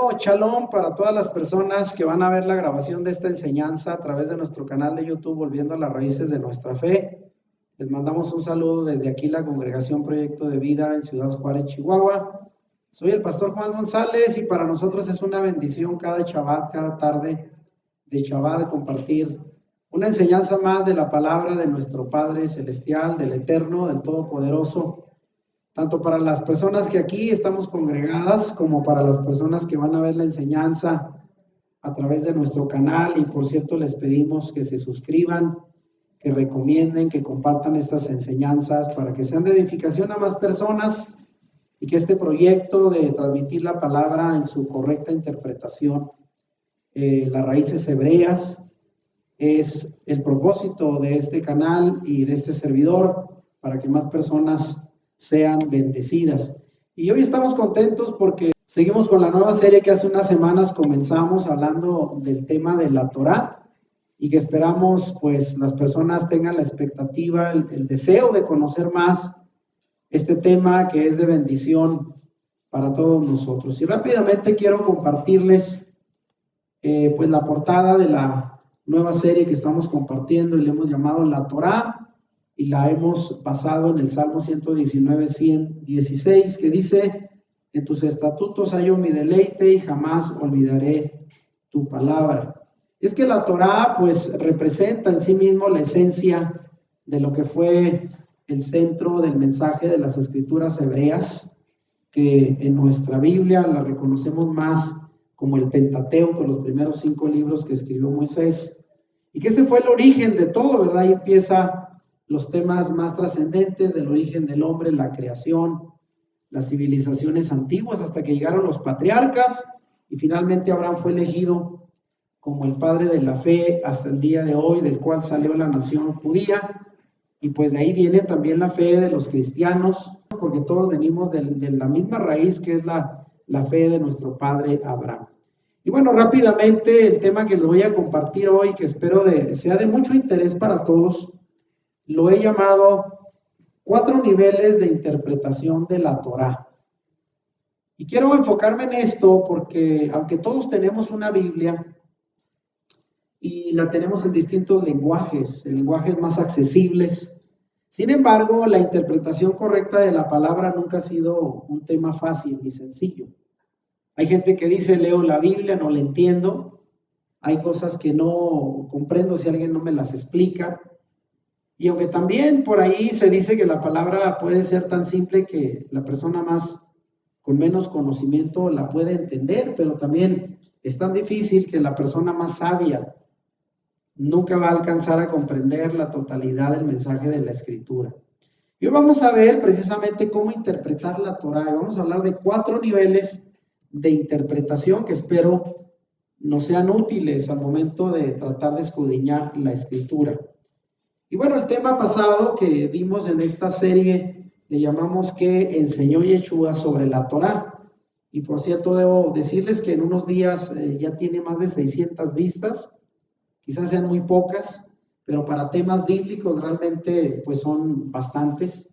Bueno, shalom para todas las personas que van a ver la grabación de esta enseñanza a través de nuestro canal de YouTube, Volviendo a las Raíces de Nuestra Fe. Les mandamos un saludo desde aquí, la Congregación Proyecto de Vida en Ciudad Juárez, Chihuahua. Soy el pastor Juan González y para nosotros es una bendición cada Shabbat, cada tarde de Shabbat, compartir una enseñanza más de la palabra de nuestro Padre Celestial, del Eterno, del Todopoderoso. Tanto para las personas que aquí estamos congregadas como para las personas que van a ver la enseñanza a través de nuestro canal. Y por cierto, les pedimos que se suscriban, que recomienden, que compartan estas enseñanzas para que sean de edificación a más personas y que este proyecto de transmitir la palabra en su correcta interpretación, las raíces hebreas, es el propósito de este canal y de este servidor, para que más personas sean bendecidas. Y hoy estamos contentos porque seguimos con la nueva serie que hace unas semanas comenzamos hablando del tema de la Torá, y que esperamos pues las personas tengan la expectativa, el deseo de conocer más este tema que es de bendición para todos nosotros. Y rápidamente quiero compartirles pues la portada de la nueva serie que estamos compartiendo, y le hemos llamado La Torá, y la hemos basado en el Salmo 119, 116, que dice: en tus estatutos hallo mi deleite y jamás olvidaré tu palabra. Es que la Torá pues representa en sí mismo la esencia de lo que fue el centro del mensaje de las escrituras hebreas, que en nuestra Biblia la reconocemos más como el Pentateuco, los primeros 5 libros que escribió Moisés, y que ese fue el origen de todo, ¿verdad? Ahí empieza los temas más trascendentes del origen del hombre, la creación, las civilizaciones antiguas, hasta que llegaron los patriarcas, y finalmente Abraham fue elegido como el padre de la fe hasta el día de hoy, del cual salió la nación judía, y pues de ahí viene también la fe de los cristianos, porque todos venimos de la misma raíz que es la fe de nuestro padre Abraham. Y bueno, rápidamente el tema que les voy a compartir hoy, que espero sea de mucho interés para todos, lo he llamado 4 niveles de interpretación de la Torá. Y quiero enfocarme en esto porque aunque todos tenemos una Biblia y la tenemos en distintos lenguajes más accesibles, sin embargo, la interpretación correcta de la palabra nunca ha sido un tema fácil ni sencillo. Hay gente que dice: leo la Biblia, no la entiendo. Hay cosas que no comprendo si alguien no me las explica. Y aunque también por ahí se dice que la palabra puede ser tan simple que la persona con menos conocimiento la puede entender, pero también es tan difícil que la persona más sabia nunca va a alcanzar a comprender la totalidad del mensaje de la Escritura. Y hoy vamos a ver precisamente cómo interpretar la Torá, y vamos a hablar de 4 niveles de interpretación que espero nos sean útiles al momento de tratar de escudriñar la Escritura. Y bueno, el tema pasado que dimos en esta serie le llamamos ¿qué enseñó Yeshua sobre la Torá? Y por cierto, debo decirles que en unos días ya tiene más de 600 vistas, quizás sean muy pocas, pero para temas bíblicos realmente pues son bastantes,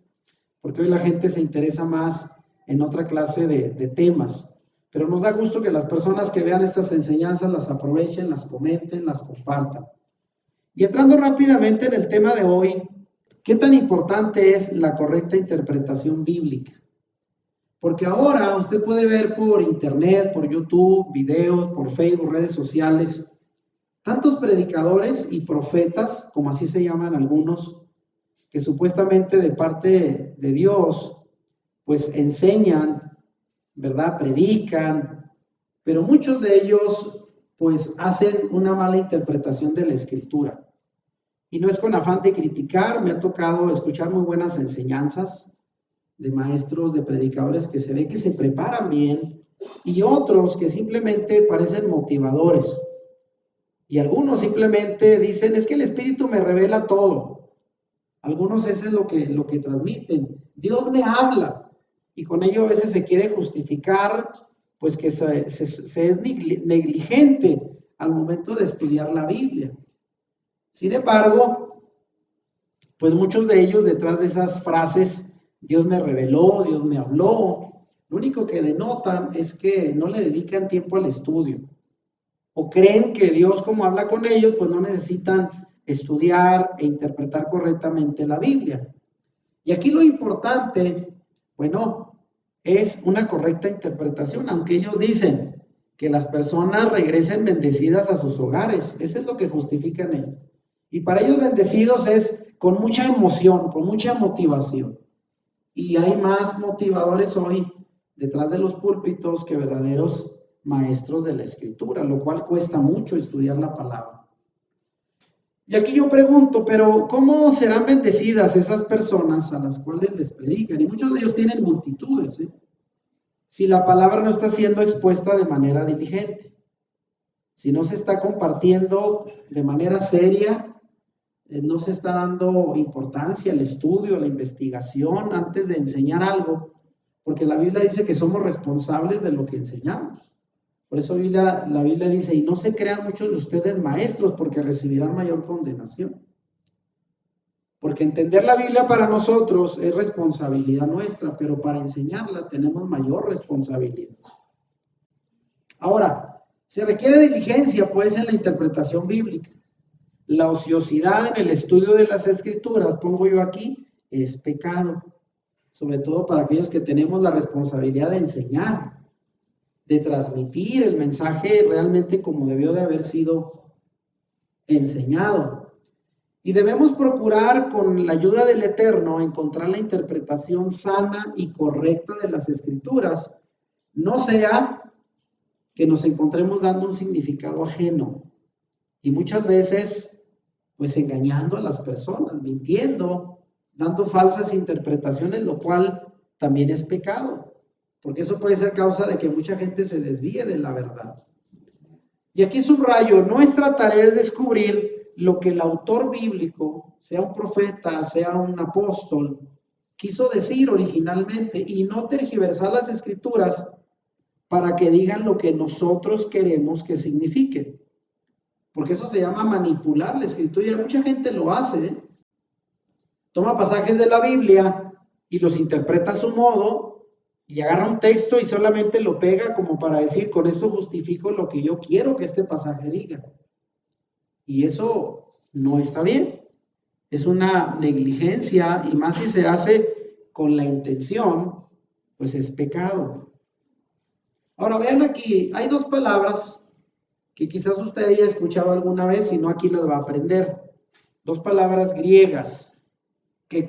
porque hoy la gente se interesa más en otra clase de temas. Pero nos da gusto que las personas que vean estas enseñanzas las aprovechen, las comenten, las compartan. Y entrando rápidamente en el tema de hoy, ¿qué tan importante es la correcta interpretación bíblica? Porque ahora usted puede ver por internet, por YouTube, videos, por Facebook, redes sociales, tantos predicadores y profetas, como así se llaman algunos, que supuestamente de parte de Dios, pues enseñan, ¿verdad? Predican, pero muchos de ellos pues hacen una mala interpretación de la Escritura. Y no es con afán de criticar, me ha tocado escuchar muy buenas enseñanzas de maestros, de predicadores que se ve que se preparan bien, y otros que simplemente parecen motivadores. Y algunos simplemente dicen: es que el Espíritu me revela todo. Algunos eso es lo que transmiten. Dios me habla. Y con ello a veces se quiere justificar pues que se es negligente al momento de estudiar la Biblia. Sin embargo, pues muchos de ellos detrás de esas frases, Dios me reveló, Dios me habló, Lo único que denotan es que no le dedican tiempo al estudio. O creen que Dios, como habla con ellos, pues no necesitan estudiar e interpretar correctamente la Biblia. Y aquí lo importante, bueno, es una correcta interpretación, aunque ellos dicen que las personas regresen bendecidas a sus hogares. Eso es lo que justifican ellos. Y para ellos bendecidos es con mucha emoción, con mucha motivación. Y hay más motivadores hoy detrás de los púlpitos que verdaderos maestros de la Escritura, lo cual cuesta mucho estudiar la palabra. Y aquí yo pregunto, pero ¿cómo serán bendecidas esas personas a las cuales les predican? Y muchos de ellos tienen multitudes, si la palabra no está siendo expuesta de manera diligente, si no se está compartiendo de manera seria, no se está dando importancia al estudio, a la investigación antes de enseñar algo, porque la Biblia dice que somos responsables de lo que enseñamos. Por eso la Biblia dice, y no se crean muchos de ustedes maestros, porque recibirán mayor condenación. Porque entender la Biblia para nosotros es responsabilidad nuestra, pero para enseñarla tenemos mayor responsabilidad. Ahora, se requiere diligencia, pues, en la interpretación bíblica. La ociosidad en el estudio de las Escrituras, pongo yo aquí, es pecado. Sobre todo para aquellos que tenemos la responsabilidad de enseñar, de transmitir el mensaje realmente como debió de haber sido enseñado. Y debemos procurar con la ayuda del Eterno encontrar la interpretación sana y correcta de las Escrituras. No sea que nos encontremos dando un significado ajeno y muchas veces pues engañando a las personas, mintiendo, dando falsas interpretaciones, lo cual también es pecado, porque eso puede ser causa de que mucha gente se desvíe de la verdad. Y aquí subrayo, nuestra tarea es descubrir lo que el autor bíblico, sea un profeta, sea un apóstol, quiso decir originalmente y no tergiversar las Escrituras para que digan lo que nosotros queremos que signifiquen. Porque eso se llama manipular la Escritura y mucha gente lo hace. Toma pasajes de la Biblia y los interpreta a su modo y agarra un texto y solamente lo pega como para decir, con esto justifico lo que yo quiero que este pasaje diga. Y eso no está bien. Es una negligencia y más si se hace con la intención, pues es pecado. Ahora vean aquí, hay dos palabras que quizás usted haya escuchado alguna vez, si no aquí las va a aprender. Dos palabras griegas que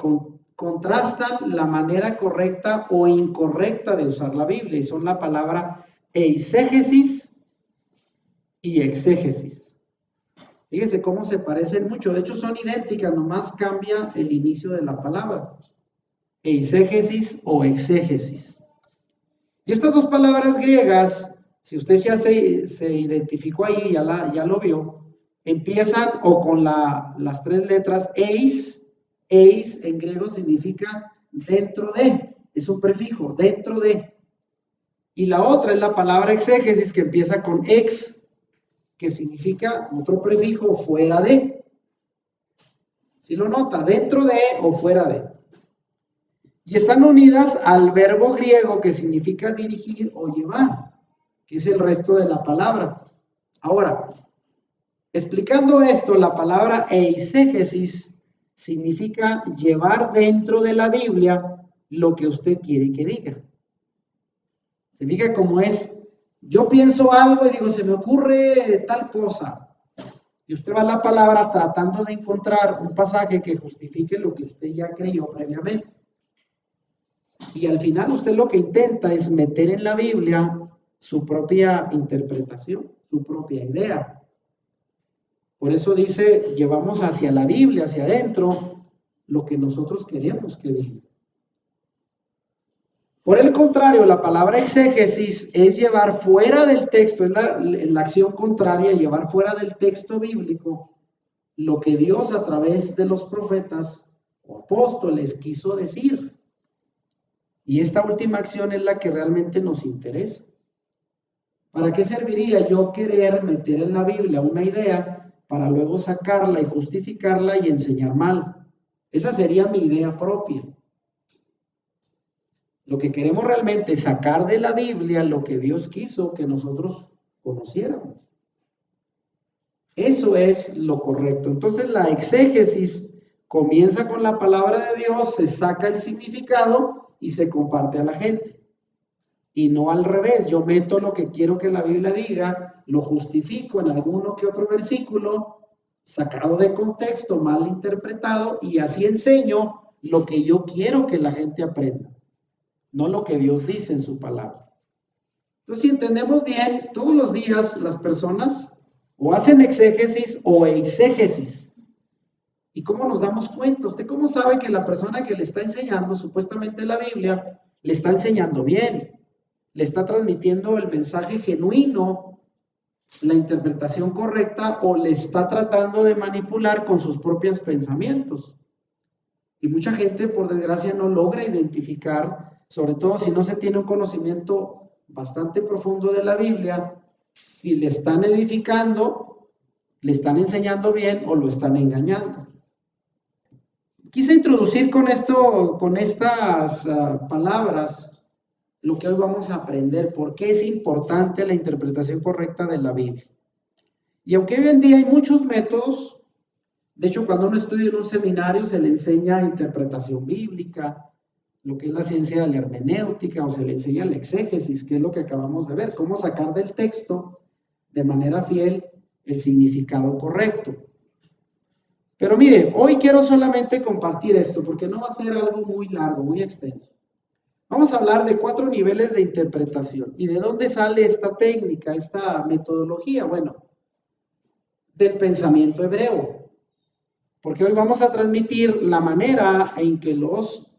contrastan la manera correcta o incorrecta de usar la Biblia, y son la palabra eisegesis y exégesis. Fíjese cómo se parecen mucho, de hecho son idénticas, nomás cambia el inicio de la palabra, eisegesis o exégesis. Y estas dos palabras griegas, si usted ya se identificó ahí, ya lo vio, empiezan o con las tres letras eis en griego significa dentro de, es un prefijo, dentro de. Y la otra es la palabra exégesis que empieza con ex, que significa otro prefijo, fuera de. ¿Sí lo nota? Dentro de o fuera de. Y están unidas al verbo griego que significa dirigir o llevar, que es el resto de la palabra. Ahora, explicando esto, la palabra eisegesis significa llevar dentro de la Biblia lo que usted quiere que diga. Se fija cómo es, yo pienso algo y digo, se me ocurre tal cosa. Y usted va a la palabra tratando de encontrar un pasaje que justifique lo que usted ya creyó previamente. Y al final usted lo que intenta es meter en la Biblia su propia interpretación, su propia idea. Por eso dice, llevamos hacia la Biblia, hacia adentro, lo que nosotros queremos que diga. Por el contrario, la palabra exégesis es llevar fuera del texto, es la acción contraria, llevar fuera del texto bíblico lo que Dios a través de los profetas o apóstoles quiso decir. Y esta última acción es la que realmente nos interesa. ¿Para qué serviría yo querer meter en la Biblia una idea para luego sacarla y justificarla y enseñar mal? Esa sería mi idea propia. Lo que queremos realmente es sacar de la Biblia lo que Dios quiso que nosotros conociéramos. Eso es lo correcto. Entonces la exégesis comienza con la palabra de Dios, se saca el significado y se comparte a la gente. Y no al revés, yo meto lo que quiero que la Biblia diga, lo justifico en alguno que otro versículo, sacado de contexto, mal interpretado, y así enseño lo que yo quiero que la gente aprenda, no lo que Dios dice en su palabra. Entonces, si entendemos bien, todos los días las personas o hacen exégesis o eisegesis. ¿Y cómo nos damos cuenta? ¿Usted cómo sabe que la persona que le está enseñando supuestamente la Biblia le está enseñando bien? Le está transmitiendo el mensaje genuino, la interpretación correcta, o le está tratando de manipular con sus propios pensamientos. Y mucha gente, por desgracia, no logra identificar, sobre todo si no se tiene un conocimiento bastante profundo de la Biblia, si le están edificando, le están enseñando bien o lo están engañando. Quise introducir con esto, con estas palabras, lo que hoy vamos a aprender, por qué es importante la interpretación correcta de la Biblia. Y aunque hoy en día hay muchos métodos, de hecho, cuando uno estudia en un seminario se le enseña interpretación bíblica, lo que es la ciencia de la hermenéutica, o se le enseña la exégesis, que es lo que acabamos de ver, cómo sacar del texto de manera fiel el significado correcto. Pero mire, hoy quiero solamente compartir esto, porque no va a ser algo muy largo, muy extenso. Vamos a hablar de 4 niveles de interpretación. ¿Y de dónde sale esta técnica, esta metodología? Bueno, del pensamiento hebreo. Porque hoy vamos a transmitir la manera en que los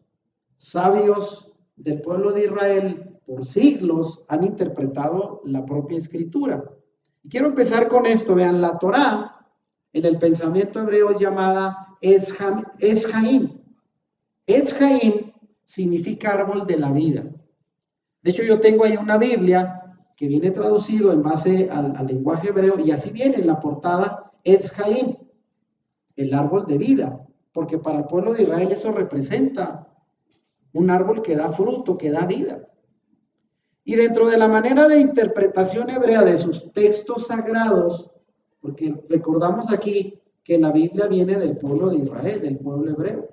sabios del pueblo de Israel por siglos han interpretado la propia escritura. Y quiero empezar con esto. Vean, la Torá en el pensamiento hebreo es llamada Etz Haim. Etz Haim significa árbol de la vida. De hecho, yo tengo ahí una Biblia que viene traducido en base al lenguaje hebreo, y así viene en la portada Etz Haim, el árbol de vida, porque para el pueblo de Israel eso representa un árbol que da fruto, que da vida. Y dentro de la manera de interpretación hebrea de sus textos sagrados, porque recordamos aquí que la Biblia viene del pueblo de Israel, del pueblo hebreo.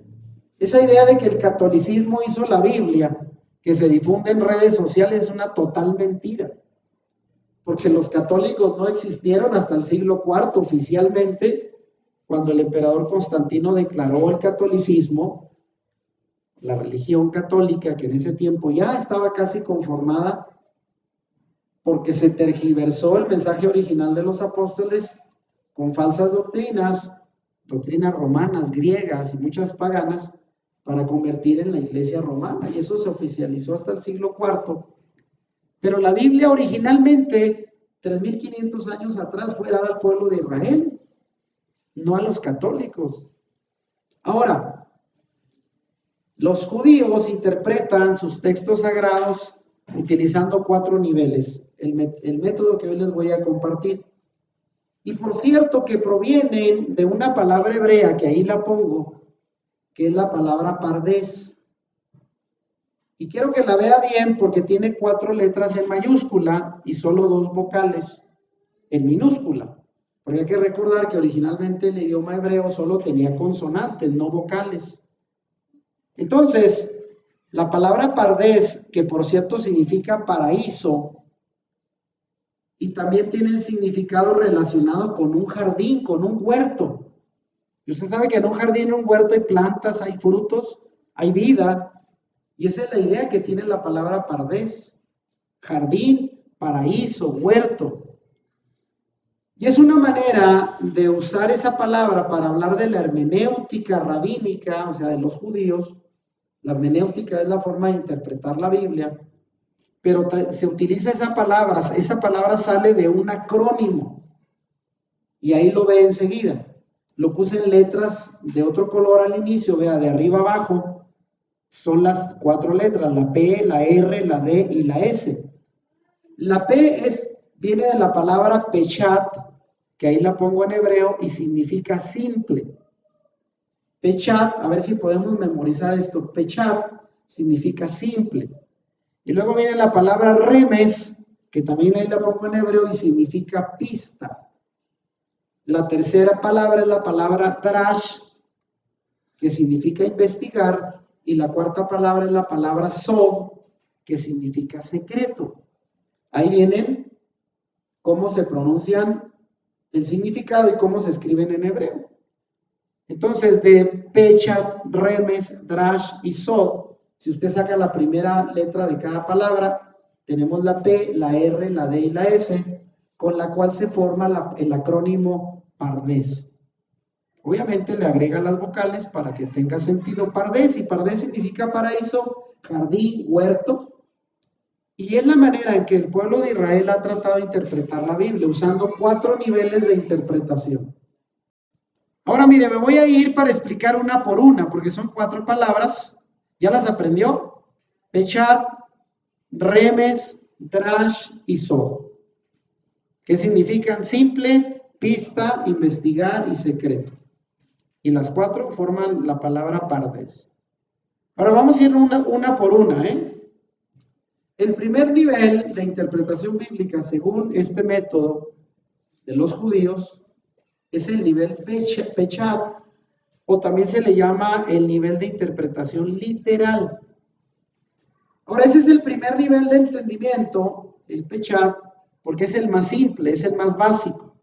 Esa idea de que el catolicismo hizo la Biblia, que se difunde en redes sociales, es una total mentira. Porque los católicos no existieron hasta el siglo IV oficialmente, cuando el emperador Constantino declaró el catolicismo, la religión católica, que en ese tiempo ya estaba casi conformada, porque se tergiversó el mensaje original de los apóstoles con falsas doctrinas romanas, griegas y muchas paganas, para convertir en la iglesia romana, y eso se oficializó hasta el siglo IV. Pero la Biblia originalmente, 3500 años atrás, fue dada al pueblo de Israel, no a los católicos. Ahora, los judíos interpretan sus textos sagrados utilizando 4 niveles, el método que hoy les voy a compartir. Y por cierto que provienen de una palabra hebrea, que ahí la pongo, que es la palabra pardés. Y quiero que la vea bien porque tiene 4 letras en mayúscula y solo 2 vocales en minúscula. Porque hay que recordar que originalmente el idioma hebreo solo tenía consonantes, no vocales. Entonces, la palabra pardés, que por cierto significa paraíso, y también tiene el significado relacionado con un jardín, con un huerto. Y usted sabe que en un jardín, en un huerto hay plantas, hay frutos, hay vida. Y esa es la idea que tiene la palabra pardés. Jardín, paraíso, huerto. Y es una manera de usar esa palabra para hablar de la hermenéutica rabínica, o sea, de los judíos. La hermenéutica es la forma de interpretar la Biblia. Pero se utiliza esa palabra sale de un acrónimo. Y ahí lo ve enseguida. Lo puse en letras de otro color al inicio, vea, de arriba abajo son las 4 letras, la P, la R, la D y la S. La P viene de la palabra pechat, que ahí la pongo en hebreo y significa simple. Pechat, a ver si podemos memorizar esto, pechat significa simple. Y luego viene la palabra remes, que también ahí la pongo en hebreo y significa pista. La tercera palabra es la palabra drash, que significa investigar, y la cuarta palabra es la palabra sod, que significa secreto. Ahí vienen cómo se pronuncian el significado y cómo se escriben en hebreo. Entonces, de Pechat, Remes, Drash y Sod, si usted saca la primera letra de cada palabra, tenemos la P, la R, la D y la S, con la cual se forma el acrónimo Pardes. Obviamente le agrega las vocales para que tenga sentido Pardes, y Pardes significa paraíso, jardín, huerto. Y es la manera en que el pueblo de Israel ha tratado de interpretar la Biblia, usando 4 niveles de interpretación. Ahora mire, me voy a ir para explicar una por una, porque son 4 palabras. ¿Ya las aprendió? Pechat, Remes, Drash y Sod. ¿Qué significan? Simple, pista, investigar y secreto. Y las 4 forman la palabra Pardes. Ahora vamos a ir una por una, El primer nivel de interpretación bíblica, según este método de los judíos, es el nivel Pechat, o también se le llama el nivel de interpretación literal. Ahora, ese es el primer nivel de entendimiento, el Pechat, porque es el más simple, es el más básico.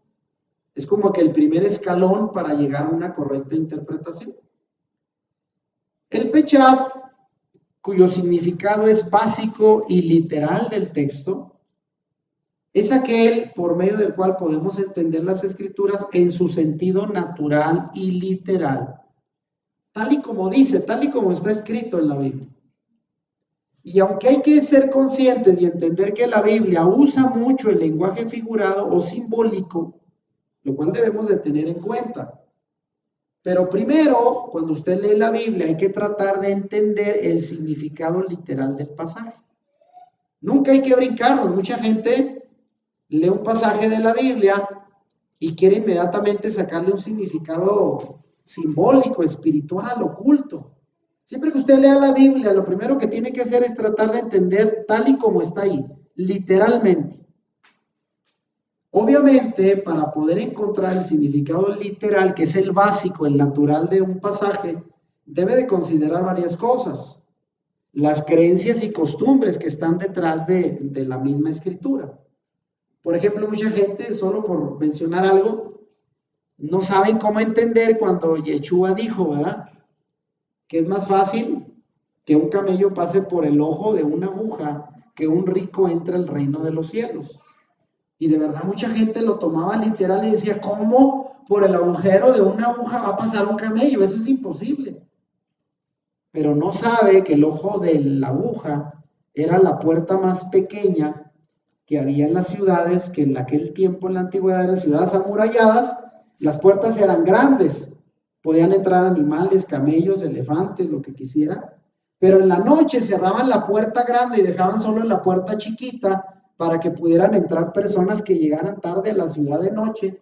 Es como que el primer escalón para llegar a una correcta interpretación. El Pechat, cuyo significado es básico y literal del texto, es aquel por medio del cual podemos entender las escrituras en su sentido natural y literal, tal y como dice, tal y como está escrito en la Biblia. Y aunque hay que ser conscientes y entender que la Biblia usa mucho el lenguaje figurado o simbólico, lo cual debemos de tener en cuenta. Pero primero, cuando usted lee la Biblia, hay que tratar de entender el significado literal del pasaje. Nunca hay que brincarlo. Mucha gente lee un pasaje de la Biblia y quiere inmediatamente sacarle un significado simbólico, espiritual, oculto. Siempre que usted lea la Biblia, lo primero que tiene que hacer es tratar de entender tal y como está ahí, literalmente. Obviamente, para poder encontrar el significado literal, que es el básico, el natural de un pasaje, debe de considerar varias cosas. Las creencias y costumbres que están detrás de la misma escritura. Por ejemplo, mucha gente, solo por mencionar algo, no saben cómo entender cuando Yeshua dijo, ¿verdad?, que es más fácil que un camello pase por el ojo de una aguja que un rico entre al reino de los cielos. Y de verdad mucha gente lo tomaba literal y decía, ¿cómo por el agujero de una aguja va a pasar un camello? Eso es imposible. Pero no sabe que el ojo de la aguja era la puerta más pequeña que había en las ciudades, que en aquel tiempo, en la antigüedad, eran ciudades amuralladas. Las puertas eran grandes, podían entrar animales, camellos, elefantes, lo que quisiera, pero en la noche cerraban la puerta grande y dejaban solo la puerta chiquita para que pudieran entrar personas que llegaran tarde a la ciudad de noche,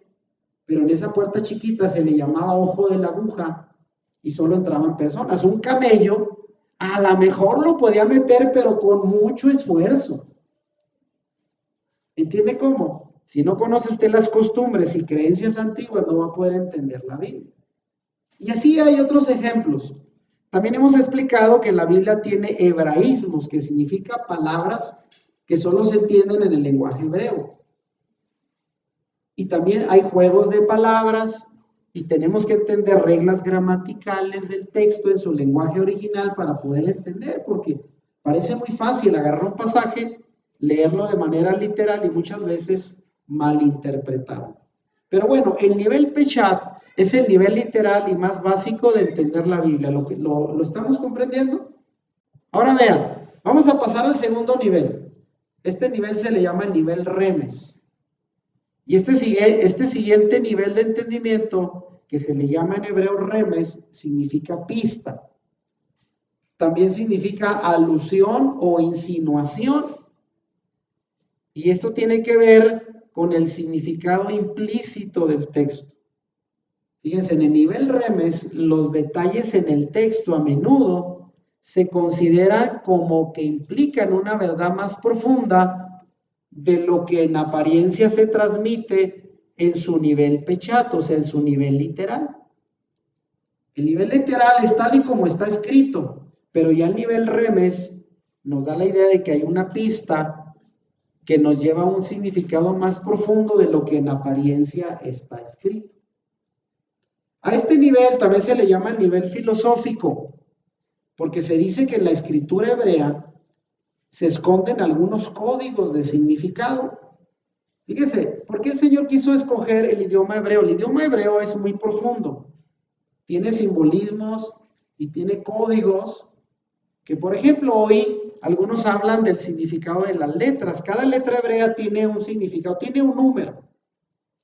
pero en esa puerta chiquita se le llamaba ojo de la aguja y solo entraban personas. Un camello a lo mejor lo podía meter, pero con mucho esfuerzo. ¿Entiende cómo? Si no conoce usted las costumbres y creencias antiguas, no va a poder entender la Biblia. Y así hay otros ejemplos. También hemos explicado que la Biblia tiene hebraísmos, que significa palabras que solo se entienden en el lenguaje hebreo. Y también hay juegos de palabras y tenemos que entender reglas gramaticales del texto en su lenguaje original para poder entender, porque parece muy fácil agarrar un pasaje, leerlo de manera literal y muchas veces malinterpretarlo. Pero bueno, el nivel Pechat es el nivel literal y más básico de entender la Biblia. ¿Lo estamos comprendiendo? Ahora vean, vamos a pasar al segundo nivel. Este nivel se le llama el nivel Remes. Y este siguiente nivel de entendimiento, que se le llama en hebreo Remes, significa pista. También significa alusión o insinuación. Y esto tiene que ver con el significado implícito del texto. Fíjense, en el nivel Remes, los detalles en el texto a menudo se consideran como que implican una verdad más profunda de lo que en apariencia se transmite en su nivel pechat, o sea, en su nivel literal. El nivel literal es tal y como está escrito, pero ya el nivel remes nos da la idea de que hay una pista que nos lleva a un significado más profundo de lo que en apariencia está escrito. A este nivel también se le llama el nivel filosófico, porque se dice que en la escritura hebrea se esconden algunos códigos de significado. Fíjese, ¿por qué el Señor quiso escoger el idioma hebreo? El idioma hebreo es muy profundo, tiene simbolismos y tiene códigos que, por ejemplo, hoy algunos hablan del significado de las letras. Cada letra hebrea tiene un significado, tiene un número.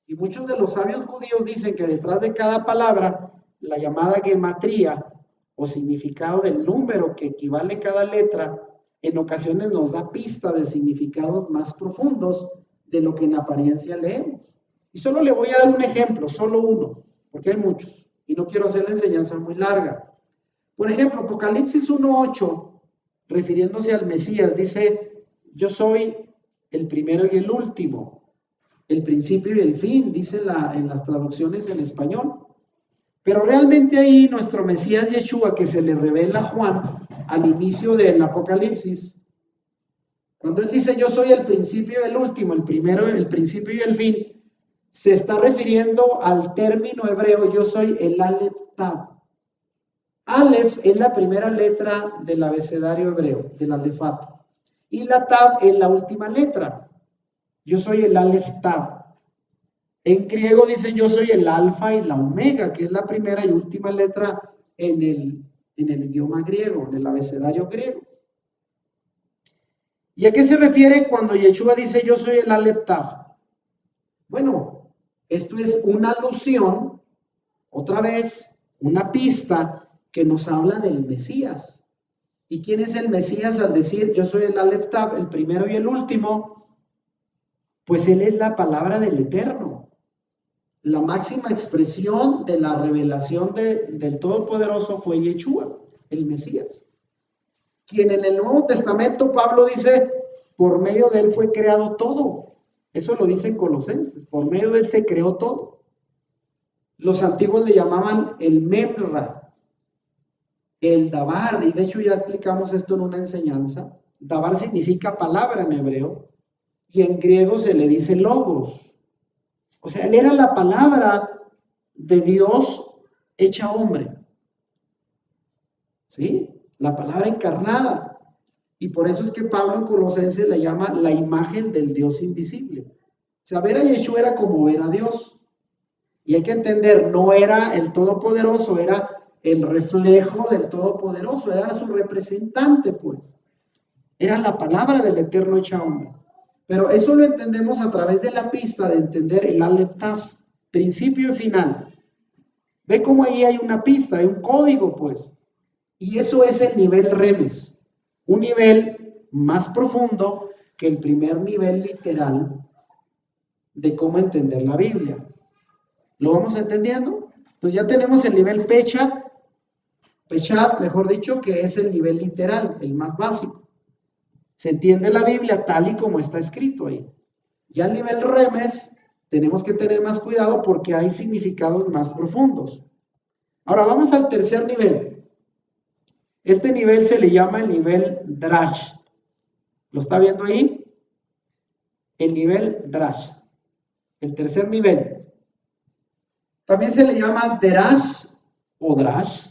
Y muchos de los sabios judíos dicen que detrás de cada palabra, la llamada gematría o significado del número que equivale cada letra, en ocasiones nos da pista de significados más profundos de lo que en apariencia leemos. Y solo le voy a dar un ejemplo, solo uno, porque hay muchos, y no quiero hacer la enseñanza muy larga. Por ejemplo, Apocalipsis 1:8, refiriéndose al Mesías, dice, yo soy el primero y el último, el principio y el fin, dice en las traducciones en español. Pero realmente ahí nuestro Mesías Yeshua, que se le revela a Juan al inicio del Apocalipsis, cuando él dice yo soy el principio y el último, el primero, el principio y el fin, se está refiriendo al término hebreo yo soy el Aleph Tav. Aleph es la primera letra del abecedario hebreo, del Alephat, y la Tav es la última letra. Yo soy el Aleph Tav. En griego dicen yo soy el alfa y la omega, que es la primera y última letra en el idioma griego, en el abecedario griego. ¿Y a qué se refiere cuando Yeshua dice yo soy el Aleph Tav? Bueno, esto es una alusión, otra vez, una pista que nos habla del Mesías. ¿Y quién es el Mesías al decir yo soy el Aleph Tav, el primero y el último? Pues él es la palabra del Eterno. La máxima expresión de la revelación del Todopoderoso fue Yeshua, el Mesías. Quien en el Nuevo Testamento Pablo dice, por medio de él fue creado todo. Eso lo dice en Colosenses, por medio de él se creó todo. Los antiguos le llamaban el Memra, el Dabar, y de hecho ya explicamos esto en una enseñanza. Dabar significa palabra en hebreo, y en griego se le dice logos. O sea, él era la palabra de Dios hecha hombre. ¿Sí? La palabra encarnada. Y por eso es que Pablo en Colosenses le llama la imagen del Dios invisible. O sea, ver a Yeshua era como ver a Dios. Y hay que entender, no era el Todopoderoso, era el reflejo del Todopoderoso, era su representante, pues. Era la palabra del Eterno hecha hombre. Pero eso lo entendemos a través de la pista de entender el Aleph Tav, principio y final. Ve cómo ahí hay una pista, hay un código, pues. Y eso es el nivel remes, un nivel más profundo que el primer nivel literal de cómo entender la Biblia. ¿Lo vamos entendiendo? Entonces ya tenemos el nivel Pechat, mejor dicho, que es el nivel literal, el más básico. Se entiende la Biblia tal y como está escrito ahí. Ya el nivel remes, tenemos que tener más cuidado porque hay significados más profundos. Ahora vamos al tercer nivel. Este nivel se le llama el nivel Drash. ¿Lo está viendo ahí? El nivel Drash. El tercer nivel. También se le llama Derash o Drash.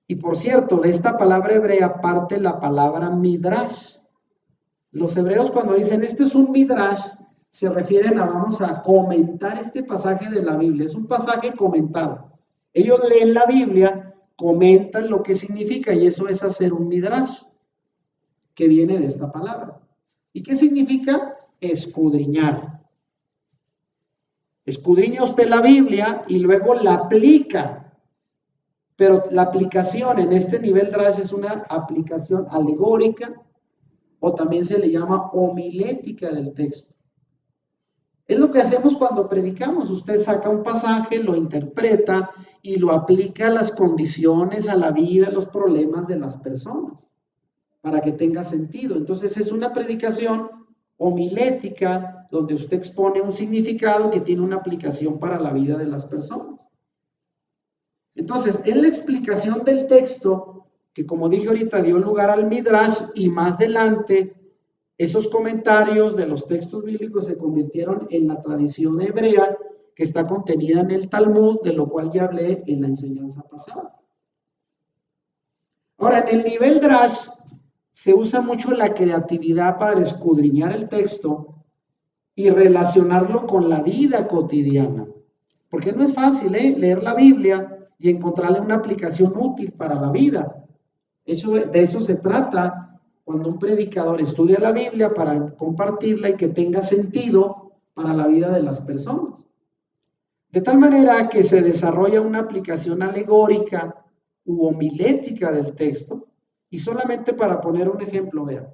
Y por cierto, de esta palabra hebrea parte la palabra Midrash. Los hebreos cuando dicen este es un Midrash, se refieren a vamos a comentar este pasaje de la Biblia. Es un pasaje comentado. Ellos leen la Biblia, comentan lo que significa y eso es hacer un Midrash, que viene de esta palabra. ¿Y qué significa? Escudriñar. Escudriña usted la Biblia y luego la aplica. Pero la aplicación en este nivel Drash es una aplicación alegórica o también se le llama homilética del texto. Es lo que hacemos cuando predicamos. Usted saca un pasaje, lo interpreta y lo aplica a las condiciones, a la vida, a los problemas de las personas, para que tenga sentido. Entonces es una predicación homilética donde usted expone un significado que tiene una aplicación para la vida de las personas. Entonces, es la explicación del texto que, como dije ahorita, dio lugar al Midrash, y más adelante esos comentarios de los textos bíblicos se convirtieron en la tradición hebrea que está contenida en el Talmud, de lo cual ya hablé en la enseñanza pasada. Ahora, en el nivel Drash se usa mucho la creatividad para escudriñar el texto y relacionarlo con la vida cotidiana. Porque no es fácil leer la Biblia y encontrarle una aplicación útil para la vida. De eso se trata cuando un predicador estudia la Biblia para compartirla y que tenga sentido para la vida de las personas. De tal manera que se desarrolla una aplicación alegórica u homilética del texto. Y solamente para poner un ejemplo, vean.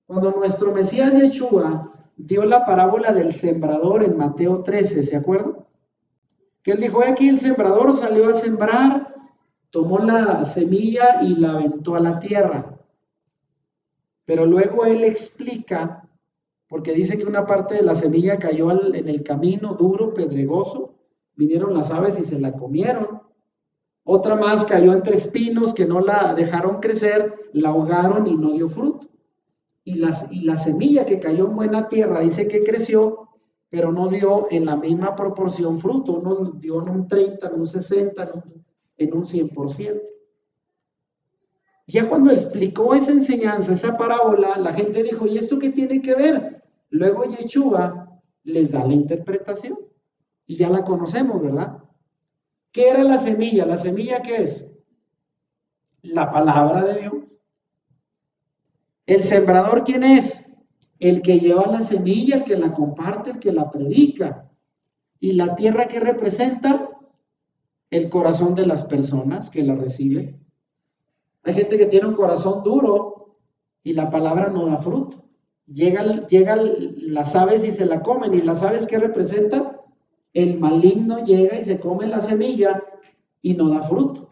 Cuando nuestro Mesías Yeshua dio la parábola del sembrador en Mateo 13, ¿se acuerdan? Que él dijo, aquí el sembrador salió a sembrar, tomó la semilla y la aventó a la tierra. Pero luego él explica, porque dice que una parte de la semilla cayó en el camino duro, pedregoso, vinieron las aves y se la comieron. Otra más cayó entre espinos que no la dejaron crecer, la ahogaron y no dio fruto. Y la semilla que cayó en buena tierra dice que creció, pero no dio en la misma proporción fruto. Uno dio en un 30, en un 60, en un 100%. Ya cuando explicó esa enseñanza, esa parábola, la gente dijo, ¿y esto qué tiene que ver? Luego Yeshua les da la interpretación. Y ya la conocemos, ¿verdad? ¿Qué era la semilla? ¿La semilla qué es? La palabra de Dios. ¿El sembrador quién es? El que lleva la semilla, el que la comparte, el que la predica. ¿Y la tierra qué representa? El corazón de las personas que la reciben. Hay gente que tiene un corazón duro y la palabra no da fruto. Llegan las aves y se la comen. ¿Y las aves qué representan? El maligno llega y se come la semilla y no da fruto.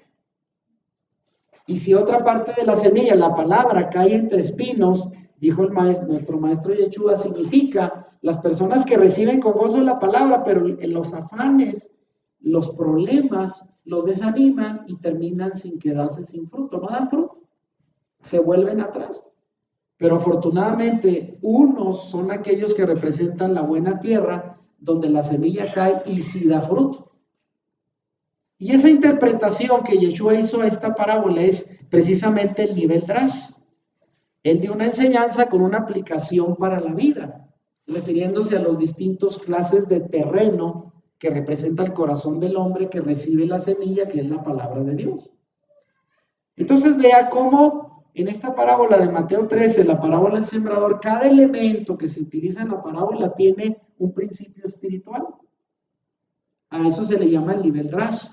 Y si otra parte de la semilla, la palabra, cae entre espinos, dijo nuestro maestro Yeshua, significa las personas que reciben con gozo la palabra, pero en los afanes, los problemas, los desaniman y terminan sin quedarse sin fruto, no dan fruto, se vuelven atrás. Pero afortunadamente, unos son aquellos que representan la buena tierra, donde la semilla cae y sí da fruto. Y esa interpretación que Yeshua hizo a esta parábola es precisamente el nivel Drash. Él dio una enseñanza con una aplicación para la vida, refiriéndose a los distintos clases de terreno que representa el corazón del hombre que recibe la semilla, que es la palabra de Dios. Entonces vea cómo en esta parábola de Mateo 13, la parábola del sembrador, cada elemento que se utiliza en la parábola tiene un principio espiritual. A eso se le llama el nivel Drash.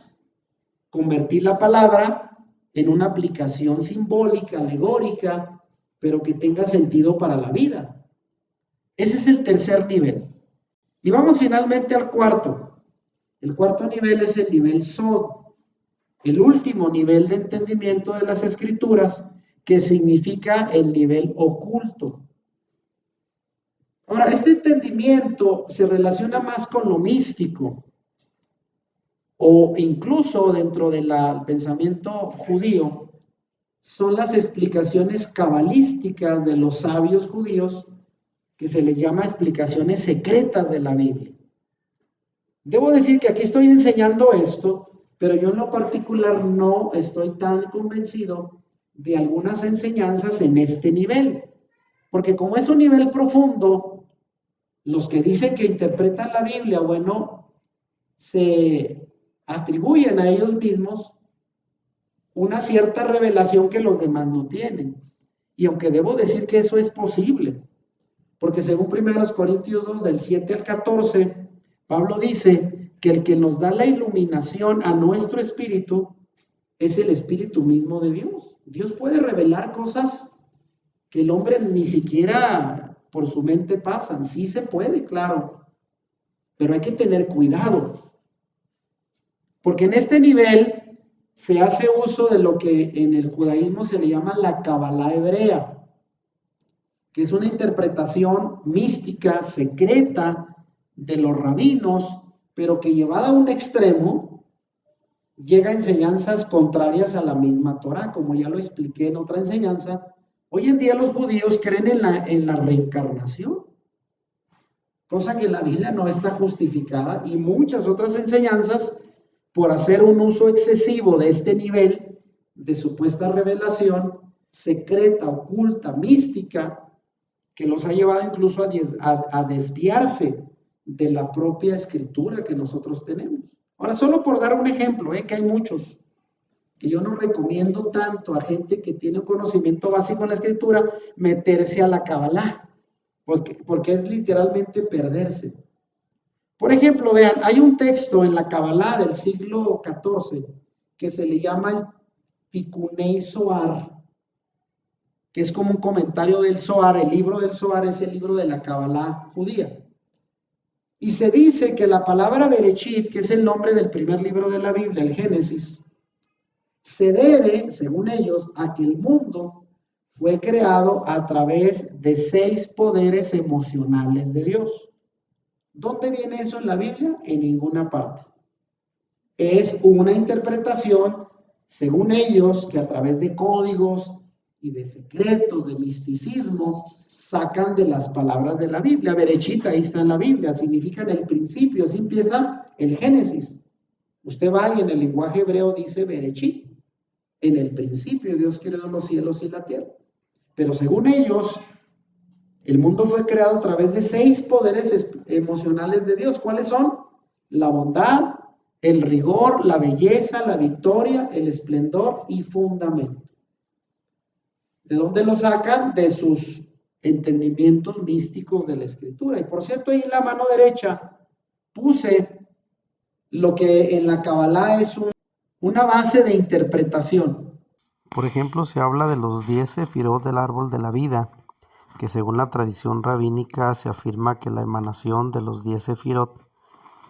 Convertir la palabra en una aplicación simbólica, alegórica, pero que tenga sentido para la vida. Ese es el tercer nivel. Y vamos finalmente al cuarto. El cuarto nivel es el nivel Sod, el último nivel de entendimiento de las escrituras, que significa el nivel oculto. Ahora, este entendimiento se relaciona más con lo místico, o incluso dentro del pensamiento judío, son las explicaciones cabalísticas de los sabios judíos, que se les llama explicaciones secretas de la Biblia. Debo decir que aquí estoy enseñando esto, pero yo en lo particular no estoy tan convencido de algunas enseñanzas en este nivel, porque como es un nivel profundo, los que dicen que interpretan la Biblia, bueno, se atribuyen a ellos mismos una cierta revelación que los demás no tienen. Y aunque debo decir que eso es posible, porque según 1 Corintios 2, del 7 al 14, Pablo dice que el que nos da la iluminación a nuestro espíritu es el espíritu mismo de Dios. Dios puede revelar cosas que el hombre ni siquiera por su mente pasan. Sí se puede, claro, pero hay que tener cuidado. Porque en este nivel se hace uso de lo que en el judaísmo se le llama la Kabbalah hebrea, que es una interpretación mística, secreta de los rabinos, pero que llevada a un extremo llega a enseñanzas contrarias a la misma Torah, como ya lo expliqué en otra enseñanza. Hoy en día los judíos creen en la reencarnación, cosa que en la Biblia no está justificada, y muchas otras enseñanzas, por hacer un uso excesivo de este nivel de supuesta revelación secreta, oculta, mística, que los ha llevado incluso a desviarse de la propia escritura que nosotros tenemos. Ahora, solo por dar un ejemplo, que hay muchos, que yo no recomiendo tanto a gente que tiene un conocimiento básico en la escritura meterse a la Kabbalah, porque es literalmente perderse. Por ejemplo, vean, hay un texto en la Kabbalah del siglo XIV que se le llama el Tikunei Zohar, que es como un comentario del Zohar. El libro del Zohar es el libro de la Kabbalah judía. Y se dice que la palabra Bereshit, que es el nombre del primer libro de la Biblia, el Génesis, se debe, según ellos, a que el mundo fue creado a través de 6 poderes emocionales de Dios. ¿Dónde viene eso en la Biblia? En ninguna parte. Es una interpretación, según ellos, que a través de códigos y de secretos, de misticismo, sacan de las palabras de la Biblia. Bereshit, ahí está en la Biblia, significa en el principio, así empieza el Génesis. Usted va y en el lenguaje hebreo dice Bereshit. En el principio Dios creó los cielos y la tierra. Pero según ellos, el mundo fue creado a través de 6 poderes emocionales de Dios. ¿Cuáles son? La bondad, el rigor, la belleza, la victoria, el esplendor y fundamento. ¿De dónde lo sacan? De sus entendimientos místicos de la escritura. Y por cierto, ahí en la mano derecha puse lo que en la Kabbalah es una base de interpretación. Por ejemplo, se habla de los 10 sefirot del árbol de la vida, que según la tradición rabínica se afirma que la emanación de los 10 sefirot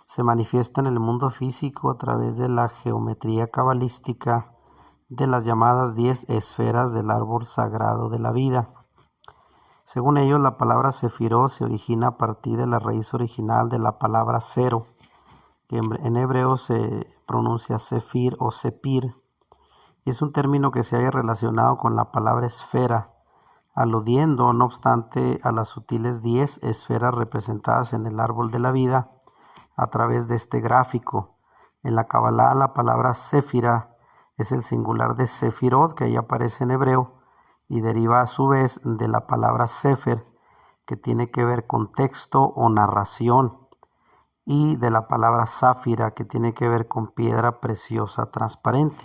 se manifiesta en el mundo físico a través de la geometría cabalística de las llamadas 10 esferas del árbol sagrado de la vida. Según ellos, la palabra sefirot se origina a partir de la raíz original de la palabra cero, que en hebreo se pronuncia sefir o sepir. Es un término que se haya relacionado con la palabra esfera, aludiendo, no obstante, a las sutiles 10 esferas representadas en el árbol de la vida a través de este gráfico. En la Kabbalah, la palabra séfira es el singular de sefirot, que ahí aparece en hebreo, y deriva a su vez de la palabra sefer, que tiene que ver con texto o narración, y de la palabra zafira, que tiene que ver con piedra preciosa transparente.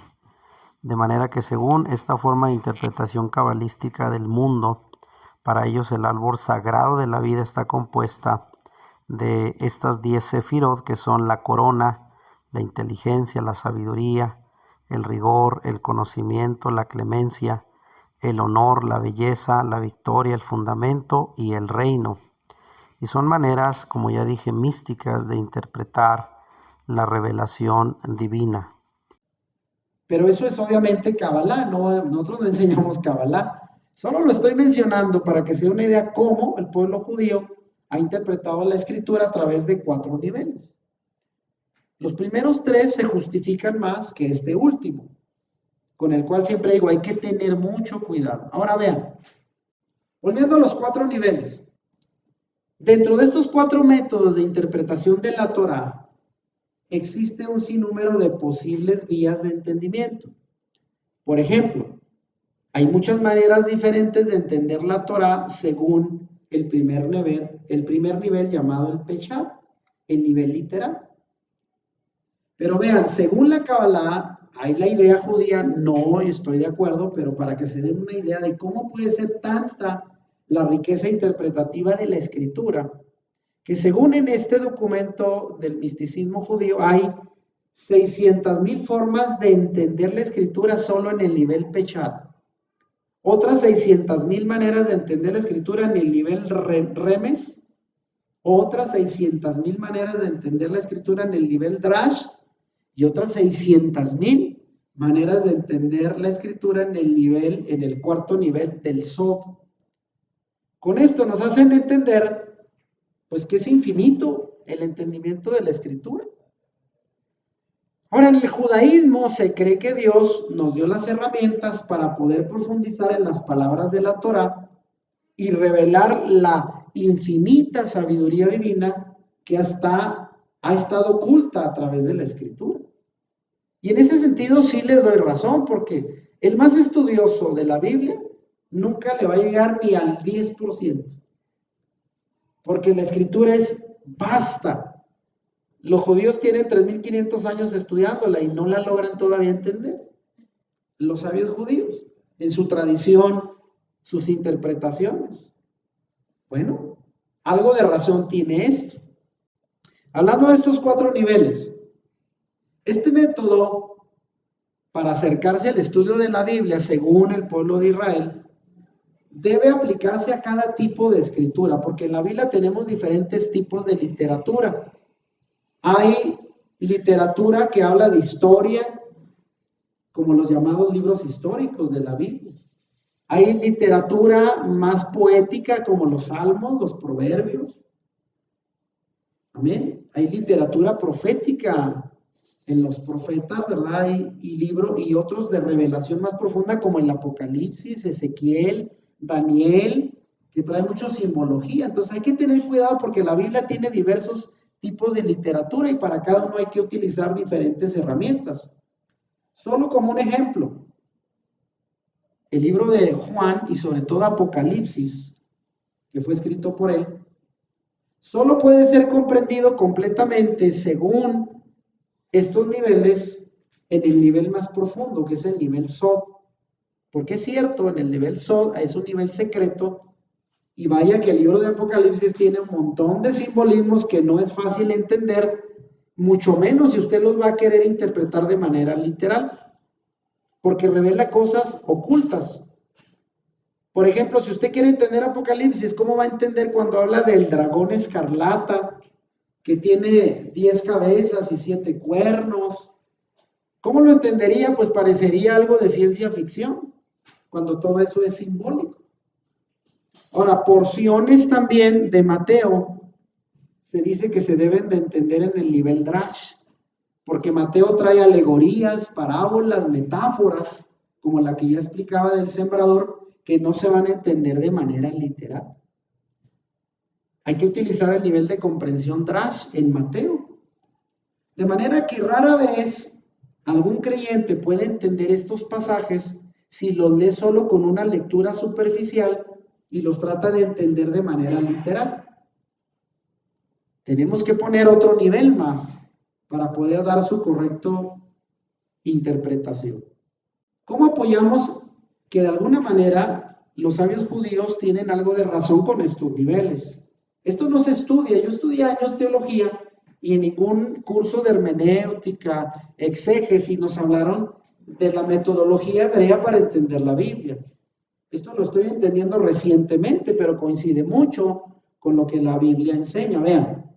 De manera que según esta forma de interpretación cabalística del mundo, para ellos el árbol sagrado de la vida está compuesta de estas 10 sefirot, que son la corona, la inteligencia, la sabiduría, el rigor, el conocimiento, la clemencia, el honor, la belleza, la victoria, el fundamento y el reino. Y son maneras, como ya dije, místicas de interpretar la revelación divina. Pero eso es obviamente Kabbalah, nosotros no enseñamos Kabbalah. Solo lo estoy mencionando para que se dé una idea cómo el pueblo judío ha interpretado la escritura a través de 4 niveles. Los primeros 3 se justifican más que este último, con el cual siempre digo, hay que tener mucho cuidado. Ahora vean, volviendo a los 4 niveles. Dentro de estos 4 métodos de interpretación de la Torá, existe un sinnúmero de posibles vías de entendimiento. Por ejemplo, hay muchas maneras diferentes de entender la Torá según el primer nivel llamado el Peshat, el nivel literal. Pero vean, según la Kabbalah, hay la idea judía, no estoy de acuerdo, pero para que se den una idea de cómo puede ser tanta la riqueza interpretativa de la escritura, que según en este documento del misticismo judío hay 600,000 formas de entender la escritura solo en el nivel Peshat. Otras 600,000 maneras de entender la escritura en el nivel Remes. Otras 600,000 maneras de entender la escritura en el nivel Drash. y otras 600,000 maneras de entender la escritura en el cuarto nivel del Sod. Con esto nos hacen entender, pues, que es infinito el entendimiento de la escritura. Ahora, en el judaísmo se cree que Dios nos dio las herramientas para poder profundizar en las palabras de la Torá y revelar la infinita sabiduría divina que ha estado oculta a través de la escritura. Y en ese sentido sí les doy razón, porque el más estudioso de la Biblia nunca le va a llegar ni al 10%, porque la escritura es vasta. Los judíos tienen 3,500 años estudiándola y no la logran todavía entender. Los sabios judíos, en su tradición, sus interpretaciones. Bueno, algo de razón tiene esto. Hablando de estos 4 niveles, este método para acercarse al estudio de la Biblia, según el pueblo de Israel, debe aplicarse a cada tipo de escritura, porque en la Biblia tenemos diferentes tipos de literatura. Hay literatura que habla de historia, como los llamados libros históricos de la Biblia. Hay literatura más poética, como los salmos, los proverbios. Amén. Hay literatura profética en los profetas, ¿verdad? Y libros y otros de revelación más profunda, como el Apocalipsis, Ezequiel, Daniel, que trae mucha simbología. Entonces hay que tener cuidado porque la Biblia tiene diversos tipos de literatura y para cada uno hay que utilizar diferentes herramientas. Solo como un ejemplo, el libro de Juan y sobre todo Apocalipsis, que fue escrito por él, solo puede ser comprendido completamente según estos niveles en el nivel más profundo, que es el nivel Sod. Porque es cierto, en el nivel Sod es un nivel secreto y vaya que el libro de Apocalipsis tiene un montón de simbolismos que no es fácil entender, mucho menos si usted los va a querer interpretar de manera literal, porque revela cosas ocultas. Por ejemplo, si usted quiere entender Apocalipsis, ¿cómo va a entender cuando habla del dragón escarlata, que tiene 10 cabezas y 7 cuernos? ¿Cómo lo entendería? Pues parecería algo de ciencia ficción, cuando todo eso es simbólico. Ahora, porciones también de Mateo se dice que se deben de entender en el nivel Drash, porque Mateo trae alegorías, parábolas, metáforas, como la que ya explicaba del sembrador, que no se van a entender de manera literal. Hay que utilizar el nivel de comprensión Drash en Mateo. De manera que rara vez algún creyente puede entender estos pasajes si los lee solo con una lectura superficial y los trata de entender de manera literal. Tenemos que poner otro nivel más para poder dar su correcta interpretación. ¿Cómo apoyamos que de alguna manera los sabios judíos tienen algo de razón con estos niveles? Esto no se estudia. Yo estudié años teología y en ningún curso de hermenéutica, exégesis, nos hablaron de la metodología hebrea para entender la Biblia. Esto lo estoy entendiendo recientemente, pero coincide mucho con lo que la Biblia enseña. Vean,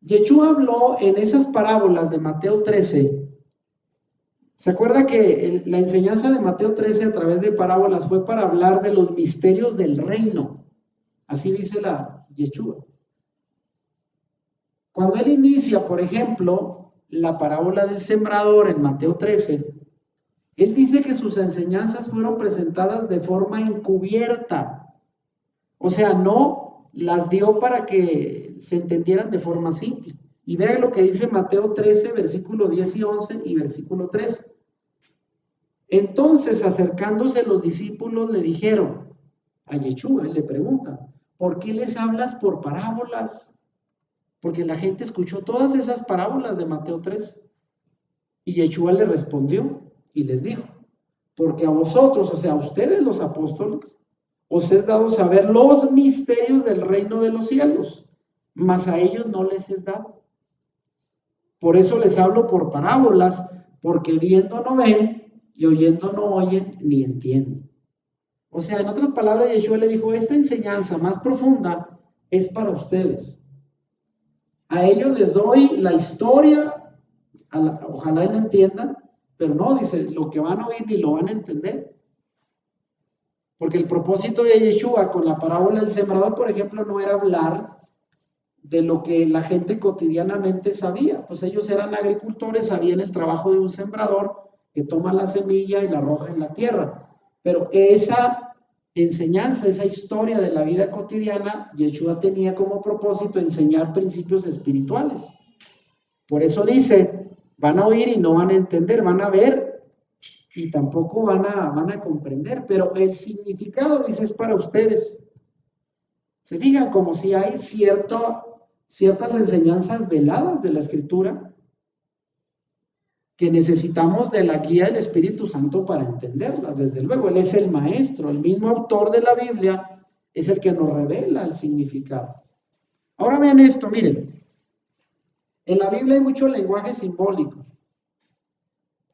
Yeshua habló en esas parábolas de Mateo 13. ¿Se acuerda que la enseñanza de Mateo 13 a través de parábolas fue para hablar de los misterios del reino? Así dice la Yeshua. Cuando él inicia, por ejemplo, la parábola del sembrador en Mateo 13, él dice que sus enseñanzas fueron presentadas de forma encubierta. O sea, no las dio para que se entendieran de forma simple. Y vean lo que dice Mateo 13, versículo 10 y 11 y versículo 13. Entonces, acercándose los discípulos, le dijeron a Yeshua, le preguntan, ¿por qué les hablas por parábolas? Porque la gente escuchó todas esas parábolas de Mateo 3. Y Yeshua le respondió y les dijo, porque a vosotros, o sea, a ustedes los apóstoles, os es dado saber los misterios del reino de los cielos, mas a ellos no les es dado. Por eso les hablo por parábolas, porque viendo no ven y oyendo no oyen ni entienden. O sea, en otras palabras, Yeshua le dijo, esta enseñanza más profunda es para ustedes. A ellos les doy la historia Ojalá y lo entiendan, pero no, dice, lo que van a oír ni lo van a entender. Porque el propósito de Yeshua con la parábola del sembrador, por ejemplo, no era hablar de lo que la gente cotidianamente sabía. Pues ellos eran agricultores, sabían el trabajo de un sembrador que toma la semilla y la arroja en la tierra. Pero esa enseñanza, esa historia de la vida cotidiana, Yeshua tenía como propósito enseñar principios espirituales. Por eso dice, van a oír y no van a entender, van a ver y tampoco van a comprender, pero el significado, dice, es para ustedes. Se fijan como si hay ciertas enseñanzas veladas de la Escritura que necesitamos de la guía del Espíritu Santo para entenderlas. Desde luego, Él es el maestro, el mismo autor de la Biblia es el que nos revela el significado. Ahora vean esto, miren, en la Biblia hay mucho lenguaje simbólico.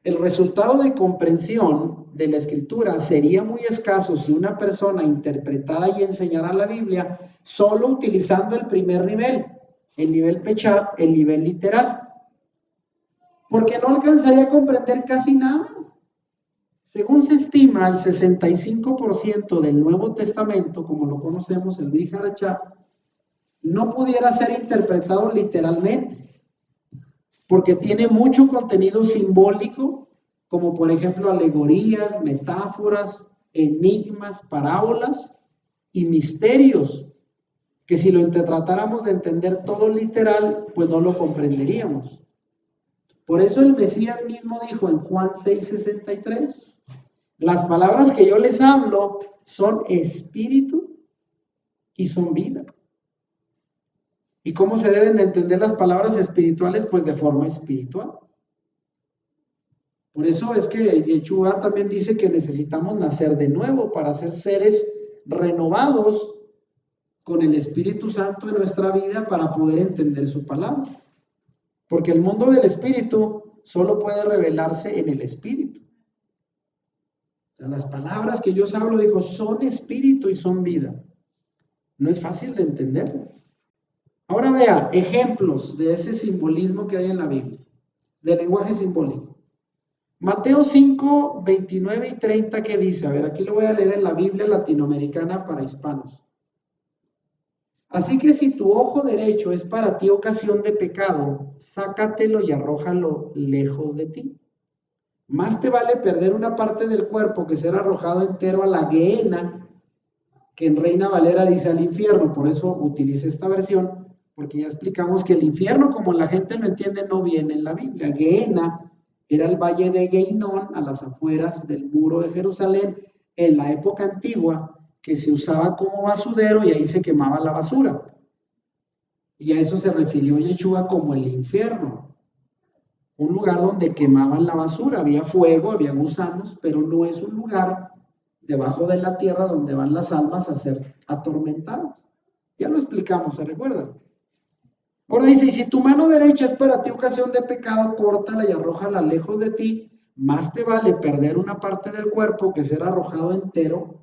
El resultado de comprensión de la Escritura sería muy escaso si una persona interpretara y enseñara la Biblia solo utilizando el primer nivel, el nivel Pechat, el nivel literal, porque no alcanzaría a comprender casi nada. Según se estima, el 65% del Nuevo Testamento, como lo conocemos, el Brit Hadashah, no pudiera ser interpretado literalmente, porque tiene mucho contenido simbólico, como por ejemplo alegorías, metáforas, enigmas, parábolas y misterios, que si lo tratáramos de entender todo literal, pues no lo comprenderíamos. Por eso el Mesías mismo dijo en Juan 6:63, las palabras que yo les hablo son espíritu y son vida. ¿Y cómo se deben de entender las palabras espirituales? Pues de forma espiritual. Por eso es que Yeshua también dice que necesitamos nacer de nuevo para ser seres renovados con el Espíritu Santo en nuestra vida para poder entender su palabra. Porque el mundo del Espíritu solo puede revelarse en el Espíritu. O sea, las palabras que yo os hablo, digo, son espíritu y son vida. No es fácil de entenderlo. Ahora vea ejemplos de ese simbolismo que hay en la Biblia, del lenguaje simbólico. Mateo 5, 29 y 30, ¿qué dice? A ver, aquí lo voy a leer en la Biblia latinoamericana para hispanos. Así que si tu ojo derecho es para ti ocasión de pecado, sácatelo y arrójalo lejos de ti. Más te vale perder una parte del cuerpo que ser arrojado entero a la gehenna, que en Reina Valera dice al infierno. Por eso utilice esta versión, porque ya explicamos que el infierno, como la gente lo entiende, no viene en la Biblia. Gehenna era el valle de Geinón, a las afueras del muro de Jerusalén, en la época antigua, que se usaba como basurero y ahí se quemaba la basura. Y a eso se refirió Yeshua como el infierno. Un lugar donde quemaban la basura, había fuego, había gusanos, pero no es un lugar debajo de la tierra donde van las almas a ser atormentadas. Ya lo explicamos, ¿se recuerdan? Ahora dice, y si tu mano derecha es para ti ocasión de pecado, córtala y arrójala lejos de ti. Más te vale perder una parte del cuerpo que ser arrojado entero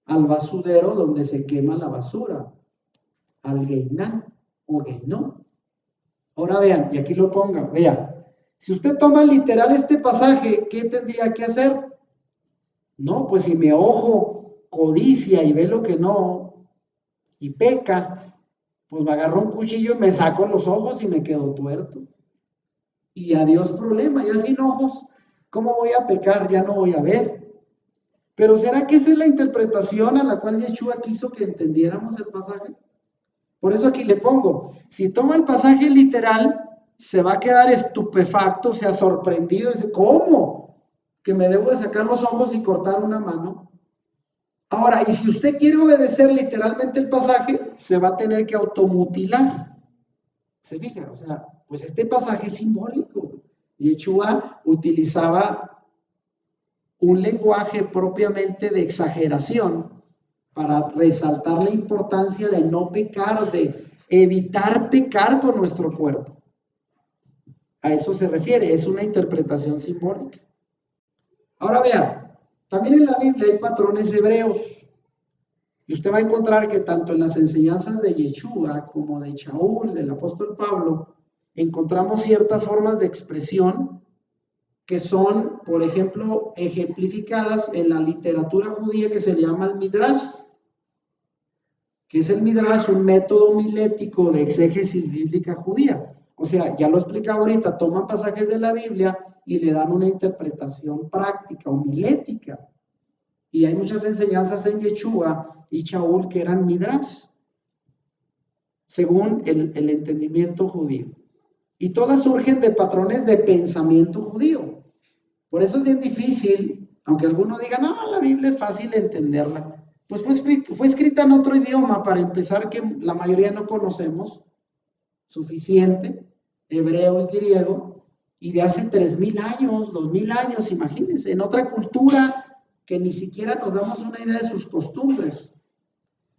al basurero donde se quema la basura, al Geinán o Geinón. Ahora vean, y aquí lo ponga, vea, si usted toma literal este pasaje, ¿qué tendría que hacer? No, pues si mi ojo codicia y ve lo que no, y peca, pues me agarro un cuchillo y me saco los ojos y me quedo tuerto. Y adiós problema, ya sin ojos, ¿cómo voy a pecar? Ya no voy a ver. Pero ¿será que esa es la interpretación a la cual Yeshua quiso que entendiéramos el pasaje? Por eso aquí le pongo, si toma el pasaje literal, se va a quedar estupefacto, o sea, sorprendido, dice, ¿cómo? ¿Que me debo de sacar los ojos y cortar una mano? Ahora, y si usted quiere obedecer literalmente el pasaje, se va a tener que automutilar. ¿Se fija? O sea, pues este pasaje es simbólico. Yeshua utilizaba un lenguaje propiamente de exageración para resaltar la importancia de no pecar, de evitar pecar con nuestro cuerpo. A eso se refiere, es una interpretación simbólica. Ahora vea, también en la Biblia hay patrones hebreos. Y usted va a encontrar que tanto en las enseñanzas de Yeshua como de Shaul, el apóstol Pablo, encontramos ciertas formas de expresión que son, por ejemplo, ejemplificadas en la literatura judía que se llama el Midrash. ¿Qué es el Midrash? Un método homilético de exégesis bíblica judía. O sea, ya lo explicaba ahorita, toman pasajes de la Biblia y le dan una interpretación práctica, homilética. Y hay muchas enseñanzas en Yeshua y Shaul que eran Midrash, según el entendimiento judío. Y todas surgen de patrones de pensamiento judío. Por eso es bien difícil, aunque algunos digan, no, la Biblia es fácil de entenderla. Pues fue escrita en otro idioma, para empezar, que la mayoría no conocemos suficiente, hebreo y griego, y de hace 3,000 años, 2,000 años, imagínense, en otra cultura que ni siquiera nos damos una idea de sus costumbres.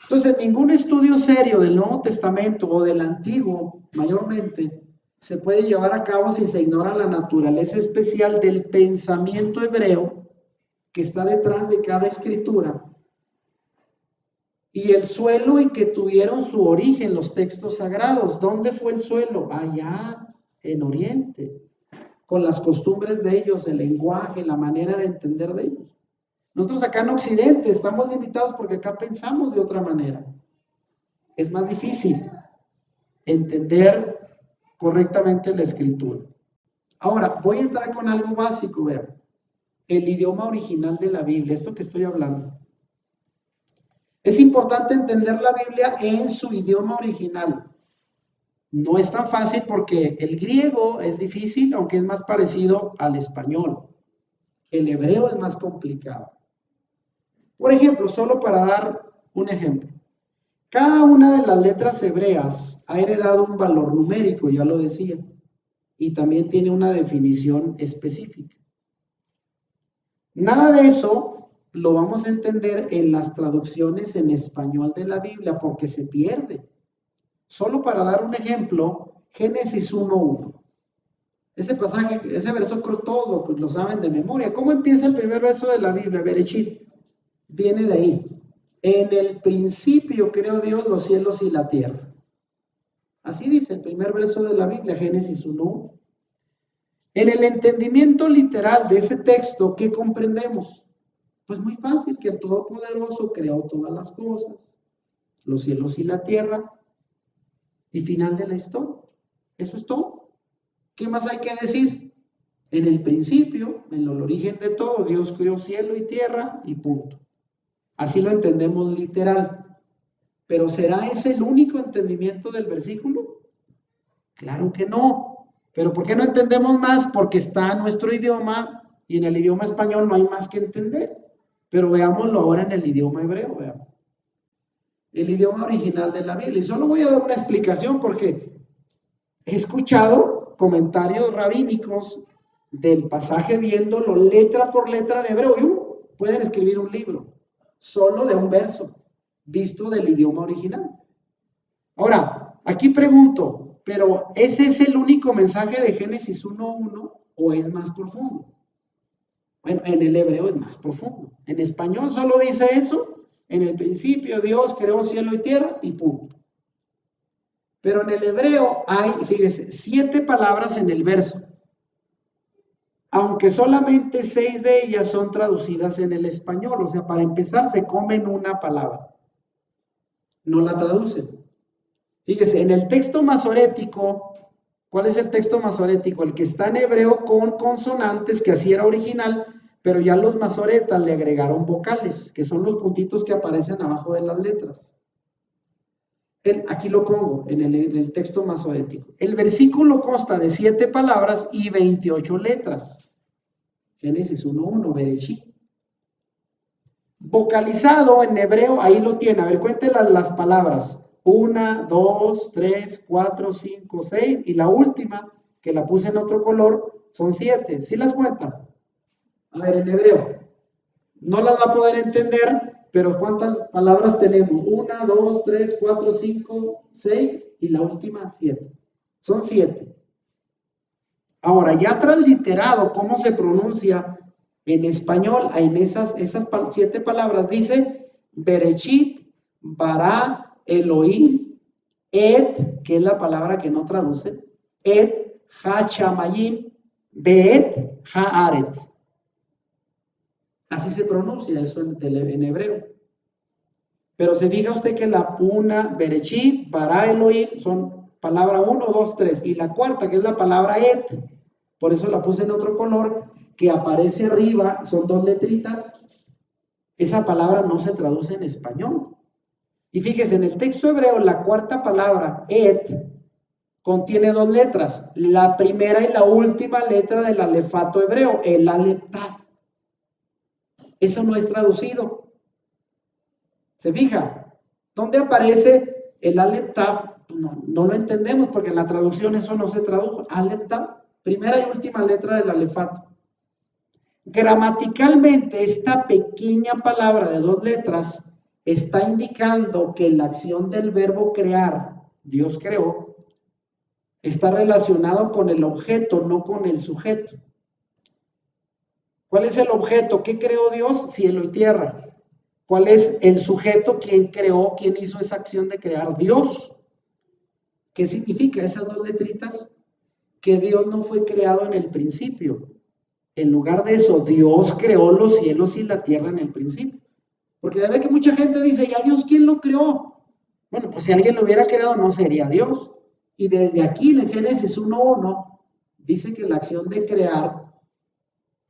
Entonces, ningún estudio serio del Nuevo Testamento o del Antiguo, mayormente, se puede llevar a cabo si se ignora la naturaleza especial del pensamiento hebreo que está detrás de cada escritura y el suelo en que tuvieron su origen los textos sagrados. ¿Dónde fue el suelo? Allá en Oriente, con las costumbres de ellos, el lenguaje, la manera de entender de ellos. Nosotros acá en Occidente estamos limitados porque acá pensamos de otra manera. Es más difícil entender correctamente la escritura. Ahora, voy a entrar con algo básico, vean. El idioma original de la Biblia, esto que estoy hablando. Es importante entender la Biblia en su idioma original. No es tan fácil porque el griego es difícil, aunque es más parecido al español. El hebreo es más complicado. Por ejemplo, solo para dar un ejemplo. Cada una de las letras hebreas ha heredado un valor numérico, ya lo decía, y también tiene una definición específica. Nada de eso lo vamos a entender en las traducciones en español de la Biblia porque se pierde. Solo para dar un ejemplo, Génesis 1:1. Ese pasaje, ese verso creo todos lo saben de memoria. ¿Cómo empieza el primer verso de la Biblia? Bereshit. Viene de ahí. En el principio creó Dios los cielos y la tierra. Así dice el primer verso de la Biblia, Génesis 1:1. En el entendimiento literal de ese texto, ¿qué comprendemos? Pues muy fácil, que el Todopoderoso creó todas las cosas, los cielos y la tierra, y final de la historia. Eso es todo. ¿Qué más hay que decir? En el principio, en el origen de todo, Dios creó cielo y tierra y punto. Así lo entendemos literal. ¿Pero será ese el único entendimiento del versículo? Claro que no. ¿Pero por qué no entendemos más? Porque está en nuestro idioma y en el idioma español no hay más que entender. Pero veámoslo ahora en el idioma hebreo, veamos. El idioma original de la Biblia. Y solo voy a dar una explicación porque he escuchado comentarios rabínicos del pasaje viéndolo letra por letra en hebreo. Y pueden escribir un libro solo de un verso visto del idioma original. Ahora, aquí pregunto, ¿pero ese es el único mensaje de Génesis 1:1 o es más profundo? Bueno, en el hebreo es más profundo. En español solo dice eso. En el principio Dios creó cielo y tierra y punto. Pero en el hebreo hay, fíjese, 7 palabras en el verso. Aunque solamente 6 de ellas son traducidas en el español. O sea, para empezar se comen una palabra. No la traducen. Fíjese, en el texto masorético, ¿cuál es el texto masorético? El que está en hebreo con consonantes, que así era original, pero ya los masoretas le agregaron vocales, que son los puntitos que aparecen abajo de las letras. Aquí lo pongo, en el texto masorético. El versículo consta de 7 palabras y 28 letras. Génesis 1:1, Bereshit. Vocalizado en hebreo, ahí lo tiene. A ver, cuente las palabras. 1, 2, 3, 4, 5, 6 y la última, que la puse en otro color, son 7. ¿Sí las cuentan? A ver, en hebreo. No las va a poder entender, pero ¿cuántas palabras tenemos? 1, 2, 3, 4, 5, 6 y la última 7. Son 7. Ahora, ya transliterado, ¿cómo se pronuncia en español? En esas 7 palabras dice Bereshit, Bara, Elohim, Et, que es la palabra que no traduce, et ha-chamayim beet ha-aretz. Así se pronuncia eso en hebreo. Pero se fija usted que la puna, berechit, bara Elohim, son palabra 1, 2, 3. Y la cuarta, que es la palabra et, por eso la puse en otro color, que aparece arriba, son 2 letritas. Esa palabra no se traduce en español. Y fíjese, en el texto hebreo, la cuarta palabra, et, contiene 2 letras. La primera y la última letra del alefato hebreo, el alef taf. Eso no es traducido. ¿Se fija? ¿Dónde aparece el alef taf? No lo entendemos porque en la traducción eso no se tradujo. Alef taf, primera y última letra del alefato. Gramaticalmente, esta pequeña palabra de 2 letras está indicando que la acción del verbo crear, Dios creó, está relacionado con el objeto, no con el sujeto. ¿Cuál es el objeto? ¿Qué creó Dios? Cielo y tierra. ¿Cuál es el sujeto? ¿Quién creó? ¿Quién hizo esa acción de crear? Dios. ¿Qué significa esas 2 letritas? Que Dios no fue creado en el principio. En lugar de eso, Dios creó los cielos y la tierra en el principio. Porque ya ve que mucha gente dice, ¿y a Dios quién lo creó? Bueno, pues si alguien lo hubiera creado, no sería Dios. Y desde aquí, en Génesis 1:1, dice que la acción de crear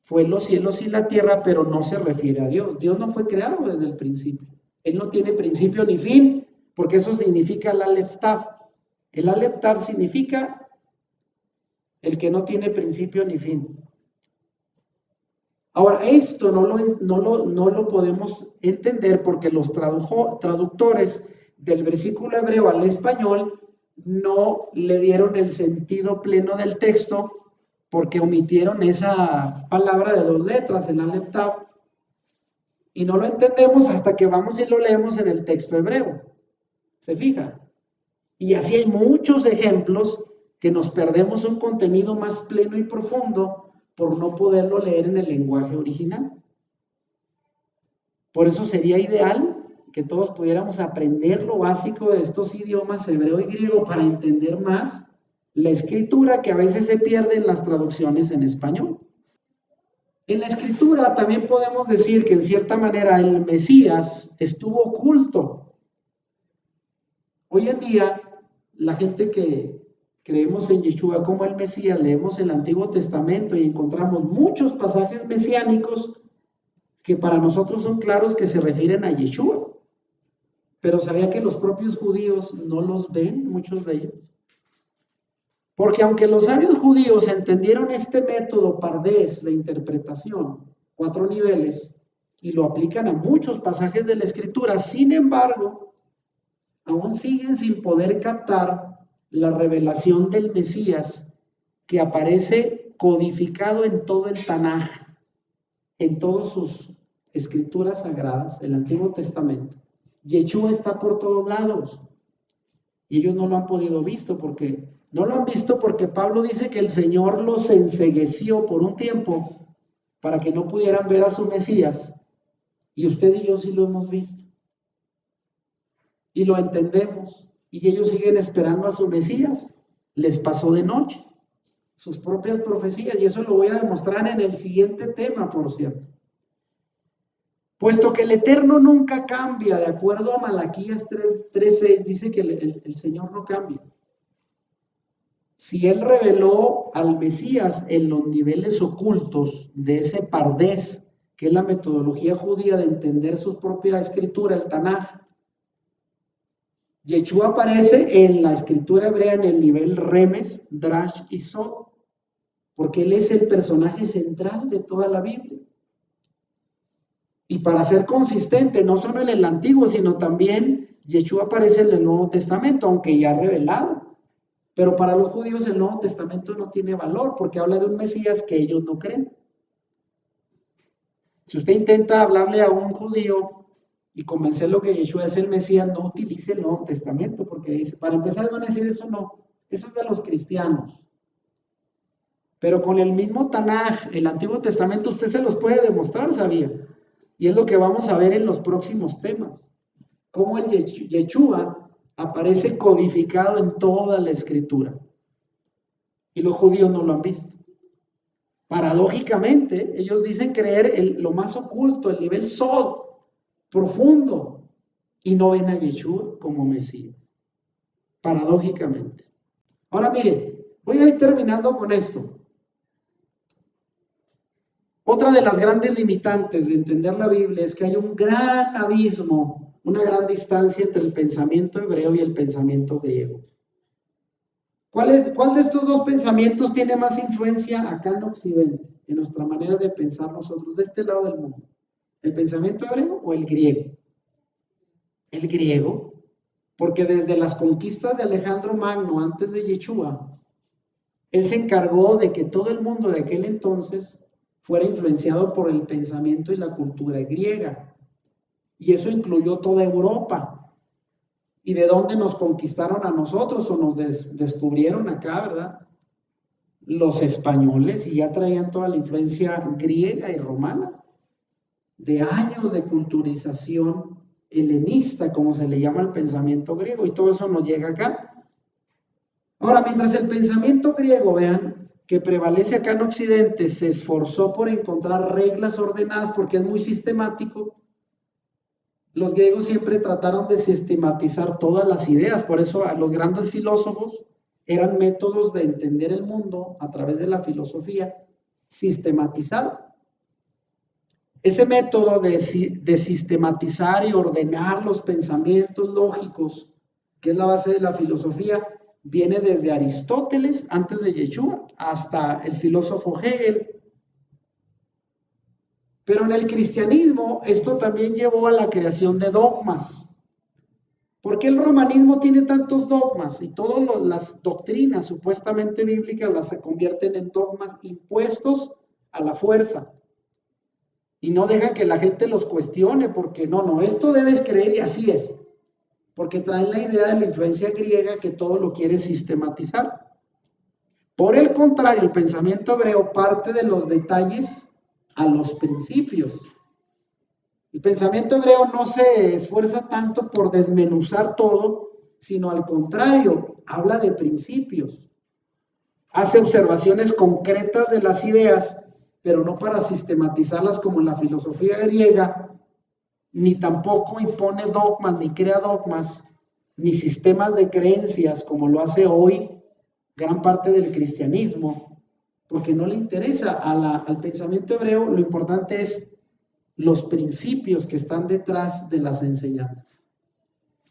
fue los cielos y la tierra, pero no se refiere a Dios. Dios no fue creado desde el principio. Él no tiene principio ni fin, porque eso significa el alef taf. El alef taf significa el que no tiene principio ni fin. Ahora, esto no lo podemos entender porque los traductores del versículo hebreo al español no le dieron el sentido pleno del texto porque omitieron esa palabra de 2 letras, el alef taf, y no lo entendemos hasta que vamos y lo leemos en el texto hebreo. ¿Se fija? Y así hay muchos ejemplos que nos perdemos un contenido más pleno y profundo por no poderlo leer en el lenguaje original. Por eso sería ideal que todos pudiéramos aprender lo básico de estos idiomas hebreo y griego para entender más la escritura que a veces se pierde en las traducciones en español. En la escritura también podemos decir que en cierta manera el Mesías estuvo oculto. Hoy en día, la gente que creemos en Yeshua como el Mesías, leemos el Antiguo Testamento y encontramos muchos pasajes mesiánicos que para nosotros son claros que se refieren a Yeshua. Pero ¿sabía que los propios judíos no los ven, muchos de ellos? Porque aunque los sabios judíos entendieron este método pardés de interpretación, 4 niveles, y lo aplican a muchos pasajes de la Escritura, sin embargo, aún siguen sin poder captar la revelación del Mesías que aparece codificado en todo el Tanaj, en todas sus escrituras sagradas, el Antiguo Testamento. Yeshua está por todos lados y ellos no lo han podido visto porque no lo han visto porque Pablo dice que el Señor los encegueció por un tiempo para que no pudieran ver a su Mesías, y usted y yo sí lo hemos visto y lo entendemos, y ellos siguen esperando a su Mesías. Les pasó de noche sus propias profecías, y eso lo voy a demostrar en el siguiente tema, por cierto. Puesto que el Eterno nunca cambia, de acuerdo a Malaquías 3:6, dice que el Señor no cambia. Si Él reveló al Mesías en los niveles ocultos de ese pardés, que es la metodología judía de entender su propia escritura, el Tanaj, Yeshua aparece en la escritura hebrea en el nivel Remes, Drash y Sod, porque Él es el personaje central de toda la Biblia. Y para ser consistente, no solo en el Antiguo, sino también Yeshua aparece en el Nuevo Testamento, aunque ya revelado. Pero para los judíos el Nuevo Testamento no tiene valor porque habla de un Mesías que ellos no creen. Si usted intenta hablarle a un judío y convencerlo que Yeshua es el Mesías, no utilice el Nuevo Testamento porque dice, para empezar van a decir eso no, eso es de los cristianos. Pero con el mismo Tanaj, el Antiguo Testamento, usted se los puede demostrar, ¿sabía? Y es lo que vamos a ver en los próximos temas. Cómo el Yeshua aparece codificado en toda la escritura. y los judíos no lo han visto. Paradójicamente, ellos dicen creer lo más oculto, el nivel sod, profundo, y no ven a Yeshua como Mesías. Paradójicamente. Ahora miren, voy a ir terminando con esto. Otra de las grandes limitantes de entender la Biblia es que hay un gran abismo, una gran distancia entre el pensamiento hebreo y el pensamiento griego. ¿Cuál de estos dos pensamientos tiene más influencia acá en Occidente, en nuestra manera de pensar nosotros, de este lado del mundo? ¿El pensamiento hebreo o el griego? El griego, porque desde las conquistas de Alejandro Magno antes de Yeshua, él se encargó de que todo el mundo de aquel entonces fuera influenciado por el pensamiento y la cultura griega. Y eso incluyó toda Europa. ¿Y de dónde nos conquistaron a nosotros o nos descubrieron acá, verdad? Los españoles, y ya traían toda la influencia griega y romana, de años de culturización helenista, como se le llama al pensamiento griego, y todo eso nos llega acá. Ahora, mientras el pensamiento griego, vean, que prevalece acá en Occidente, se esforzó por encontrar reglas ordenadas porque es muy sistemático, los griegos siempre trataron de sistematizar todas las ideas, por eso a los grandes filósofos eran métodos de entender el mundo a través de la filosofía sistematizada. Ese método de sistematizar y ordenar los pensamientos lógicos, que es la base de la filosofía, viene desde Aristóteles, antes de Yeshua, hasta el filósofo Hegel. Pero en el cristianismo esto también llevó a la creación de dogmas. ¿Por qué el romanismo tiene tantos dogmas? Y todas las doctrinas supuestamente bíblicas las se convierten en dogmas impuestos a la fuerza. Y no dejan que la gente los cuestione porque no, esto debes creer y así es. Porque traen la idea de la influencia griega que todo lo quiere sistematizar. Por el contrario, el pensamiento hebreo parte de los detalles a los principios. El pensamiento hebreo no se esfuerza tanto por desmenuzar todo, sino al contrario, habla de principios. Hace observaciones concretas de las ideas, pero no para sistematizarlas como en la filosofía griega, ni tampoco impone dogmas, ni crea dogmas, ni sistemas de creencias como lo hace hoy gran parte del cristianismo, porque no le interesa al pensamiento hebreo. Lo importante es los principios que están detrás de las enseñanzas.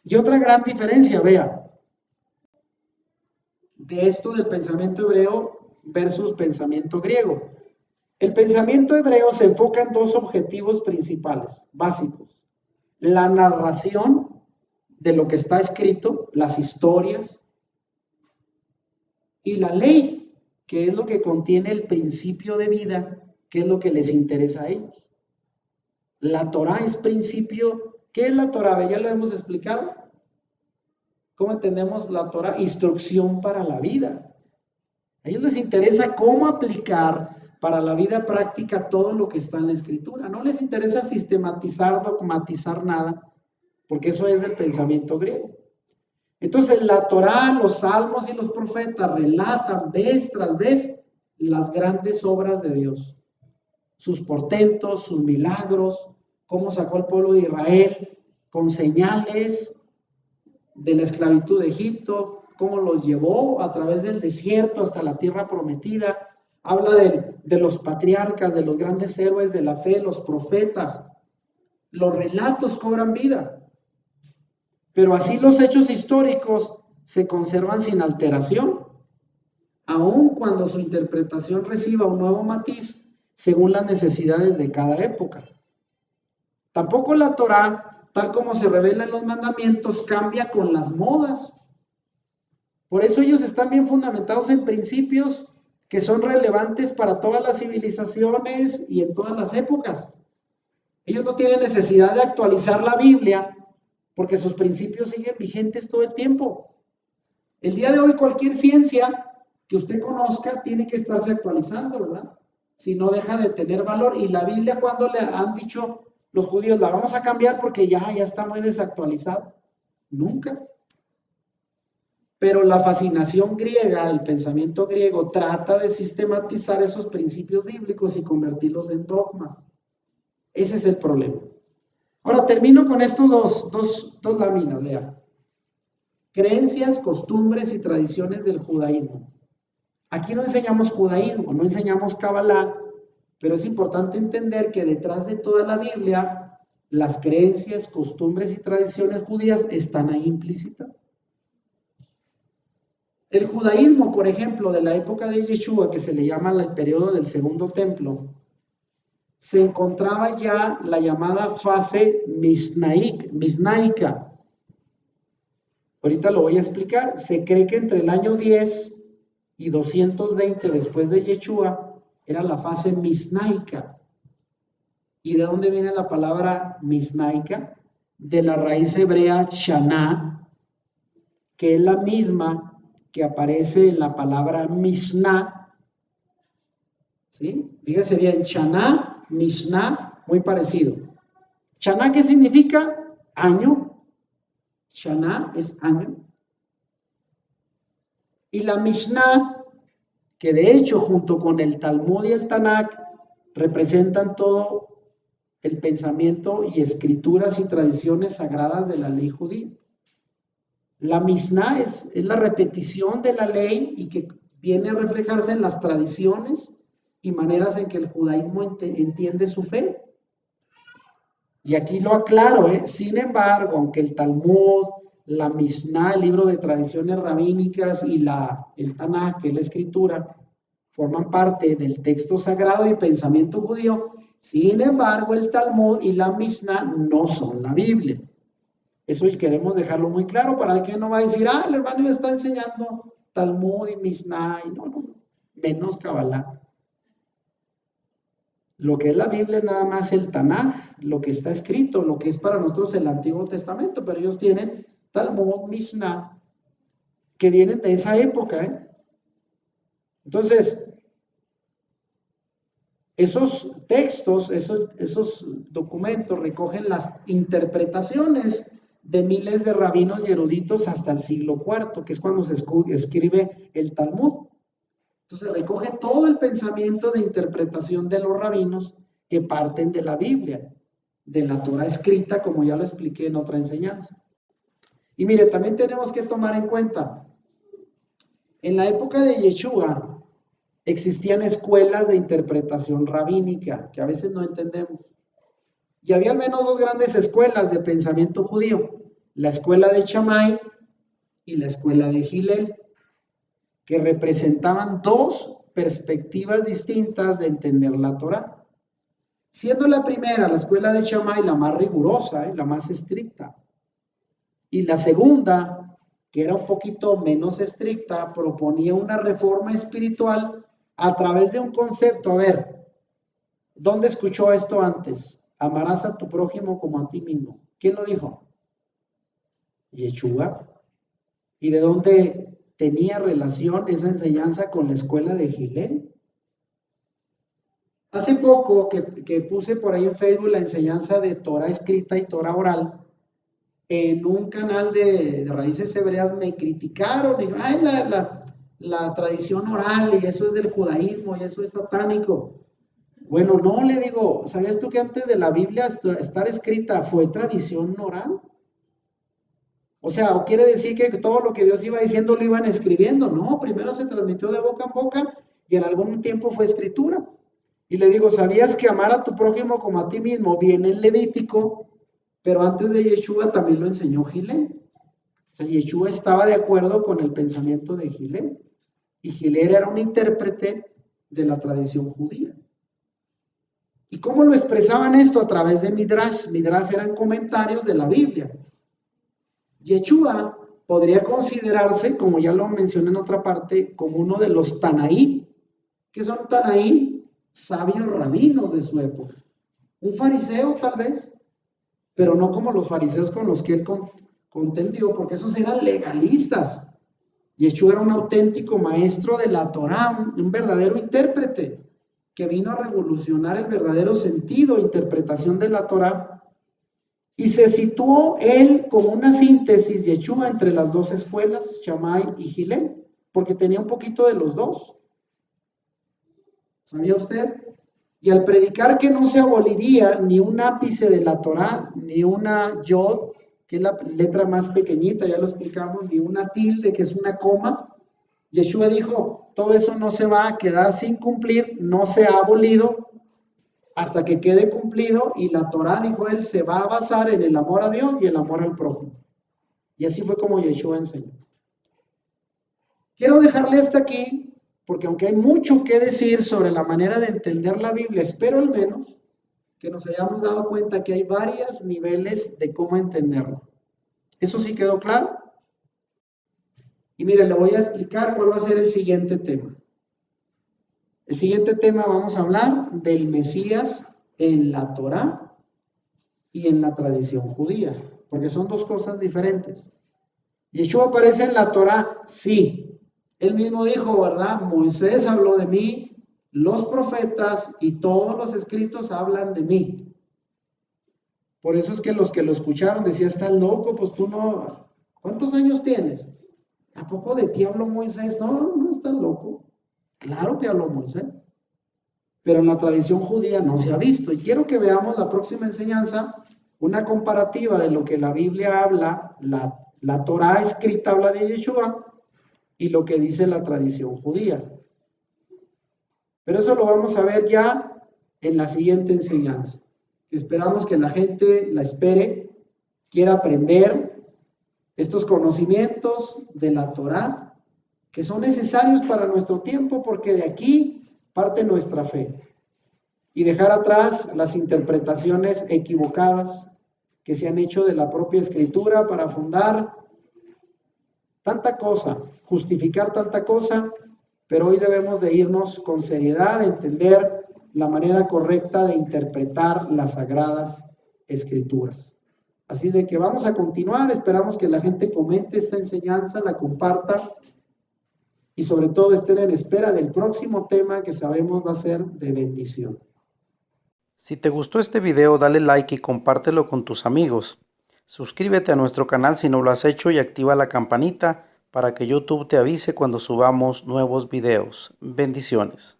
Y otra gran diferencia, vea, de esto del pensamiento hebreo versus pensamiento griego. El pensamiento hebreo se enfoca en dos objetivos principales, básicos. La narración de lo que está escrito, las historias, y la ley, que es lo que contiene el principio de vida, que es lo que les interesa a ellos. La Torá es principio. ¿Qué es la Torá? Ya lo hemos explicado. ¿Cómo entendemos la Torá? Instrucción para la vida. A ellos les interesa cómo aplicar para la vida práctica todo lo que está en la Escritura. No les interesa sistematizar, dogmatizar nada, porque eso es del pensamiento griego. Entonces la Torá, los salmos y los profetas relatan vez tras vez las grandes obras de Dios, sus portentos, sus milagros, cómo sacó al pueblo de Israel con señales de la esclavitud de Egipto, cómo los llevó a través del desierto hasta la tierra prometida. Habla de los patriarcas, de los grandes héroes de la fe, los profetas. Los relatos cobran vida. Pero así los hechos históricos se conservan sin alteración, aun cuando su interpretación reciba un nuevo matiz según las necesidades de cada época. Tampoco la Torá, tal como se revela en los mandamientos, cambia con las modas. Por eso ellos están bien fundamentados en principios que son relevantes para todas las civilizaciones y en todas las épocas. Ellos no tienen necesidad de actualizar la Biblia porque sus principios siguen vigentes todo el tiempo. El día de hoy cualquier ciencia que usted conozca tiene que estarse actualizando, ¿verdad? Si no deja de tener valor. Y la Biblia, cuando le han dicho los judíos, la vamos a cambiar porque ya está muy desactualizada. Nunca. Pero la fascinación griega, el pensamiento griego, trata de sistematizar esos principios bíblicos y convertirlos en dogmas. Ese es el problema. Ahora termino con estos dos láminas, vean. Creencias, costumbres y tradiciones del judaísmo. Aquí no enseñamos judaísmo, no enseñamos Kabbalah, pero es importante entender que detrás de toda la Biblia, las creencias, costumbres y tradiciones judías están ahí implícitas. El judaísmo, por ejemplo, de la época de Yeshua, que se le llama el periodo del Segundo Templo, se encontraba ya la llamada fase misnaica. Ahorita lo voy a explicar. Se cree que entre el año 10 y 220 después de Yeshua era la fase misnaica. ¿Y de dónde viene la palabra misnaica? De la raíz hebrea shaná, que es la misma que aparece en la palabra Mishnah. ¿Sí? Fíjense bien, shaná, Mishnah, muy parecido. Shaná, ¿qué significa? Año. Shaná es año. Y la Mishnah, que de hecho junto con el Talmud y el Tanakh representan todo el pensamiento y escrituras y tradiciones sagradas de la ley judía. La Mishnah es la repetición de la ley y que viene a reflejarse en las tradiciones y maneras en que el judaísmo entiende su fe. Y aquí lo aclaro, sin embargo, aunque el Talmud, la Mishnah, el libro de tradiciones rabínicas y el Tanaj, que es la escritura, forman parte del texto sagrado y pensamiento judío, sin embargo, el Talmud y la Mishnah no son la Biblia. Eso queremos dejarlo muy claro para el que no va a decir, el hermano ya está enseñando Talmud y Mishnah, y no, menos Kabbalah. Lo que es la Biblia es nada más el Tanaj, lo que está escrito, lo que es para nosotros el Antiguo Testamento, pero ellos tienen Talmud, Mishnah, que vienen de esa época. Entonces, esos textos, esos documentos recogen las interpretaciones de miles de rabinos y eruditos hasta el siglo IV, que es cuando se escribe el Talmud. Entonces recoge todo el pensamiento de interpretación de los rabinos que parten de la Biblia, de la Torah escrita, como ya lo expliqué en otra enseñanza. Y mire, también tenemos que tomar en cuenta, en la época de Yeshua existían escuelas de interpretación rabínica, que a veces no entendemos. Y había al menos dos grandes escuelas de pensamiento judío, la escuela de Shammai y la escuela de Hillel, que representaban dos perspectivas distintas de entender la Torah. Siendo la primera, la escuela de Shammai, la más rigurosa, la más estricta. Y la segunda, que era un poquito menos estricta, proponía una reforma espiritual a través de un concepto. A ver, ¿dónde escuchó esto antes? Amarás a tu prójimo como a ti mismo. ¿Quién lo dijo? Yeshua. ¿Y de dónde tenía relación esa enseñanza con la escuela de Hillel? Hace poco que puse por ahí en Facebook la enseñanza de Torah escrita y Torah oral, en un canal de raíces hebreas me criticaron, y la tradición oral y eso es del judaísmo y eso es satánico. Bueno, no, le digo, ¿sabías tú que antes de la Biblia estar escrita fue tradición oral? O sea, ¿o quiere decir que todo lo que Dios iba diciendo lo iban escribiendo? No, primero se transmitió de boca en boca y en algún tiempo fue escritura. Y le digo, ¿sabías que amar a tu prójimo como a ti mismo viene en Levítico? Pero antes de Yeshua también lo enseñó Hillel. O sea, Yeshua estaba de acuerdo con el pensamiento de Hillel. Y Hillel era un intérprete de la tradición judía. ¿Y cómo lo expresaban esto? A través de Midrash. Midrash eran comentarios de la Biblia. Yeshua podría considerarse, como ya lo mencioné en otra parte, como uno de los Tanaín. ¿Qué son Tanaín? Sabios rabinos de su época. Un fariseo tal vez, pero no como los fariseos con los que él contendió, porque esos eran legalistas. Yeshua era un auténtico maestro de la Torá, un verdadero intérprete, que vino a revolucionar el verdadero sentido e interpretación de la Torá Y se situó él como una síntesis, Yeshua, entre las dos escuelas, Shammai y Hillel, porque tenía un poquito de los dos. ¿Sabía usted? Y al predicar que no se aboliría ni un ápice de la Torá, ni una yod, que es la letra más pequeñita, ya lo explicamos, ni una tilde, que es una coma, Yeshua dijo, todo eso no se va a quedar sin cumplir, no se ha abolido hasta que quede cumplido, y la Torá, dijo él, se va a basar en el amor a Dios y el amor al prójimo. Y así fue como Yeshua enseñó. Quiero dejarle hasta aquí, porque aunque hay mucho que decir sobre la manera de entender la Biblia, espero al menos que nos hayamos dado cuenta que hay varios niveles de cómo entenderlo. ¿Eso sí quedó claro? Y mire, le voy a explicar cuál va a ser el siguiente tema. El siguiente tema vamos a hablar del Mesías en la Torá y en la tradición judía, porque son dos cosas diferentes. ¿Yeshua aparece en la Torá? Sí. Él mismo dijo, ¿verdad? Moisés habló de mí, los profetas y todos los escritos hablan de mí. Por eso es que los que lo escucharon decían, estás loco, pues tú no, ¿cuántos años tienes? ¿A poco de ti habló Moisés? No, no estás loco. Claro que habló Moisés, pero en la tradición judía no se ha visto. Y quiero que veamos la próxima enseñanza, una comparativa de lo que la Biblia habla, la Torá escrita habla de Yeshua y lo que dice la tradición judía. Pero eso lo vamos a ver ya en la siguiente enseñanza. Esperamos que la gente la espere, quiera aprender estos conocimientos de la Torá que son necesarios para nuestro tiempo, porque de aquí parte nuestra fe, y dejar atrás las interpretaciones equivocadas que se han hecho de la propia escritura para fundar tanta cosa, justificar tanta cosa, pero hoy debemos de irnos con seriedad a entender la manera correcta de interpretar las sagradas escrituras. Así de que vamos a continuar, esperamos que la gente comente esta enseñanza, la comparta y sobre todo estén en espera del próximo tema que sabemos va a ser de bendición. Si te gustó este video, dale like y compártelo con tus amigos. Suscríbete a nuestro canal si no lo has hecho y activa la campanita para que YouTube te avise cuando subamos nuevos videos. Bendiciones.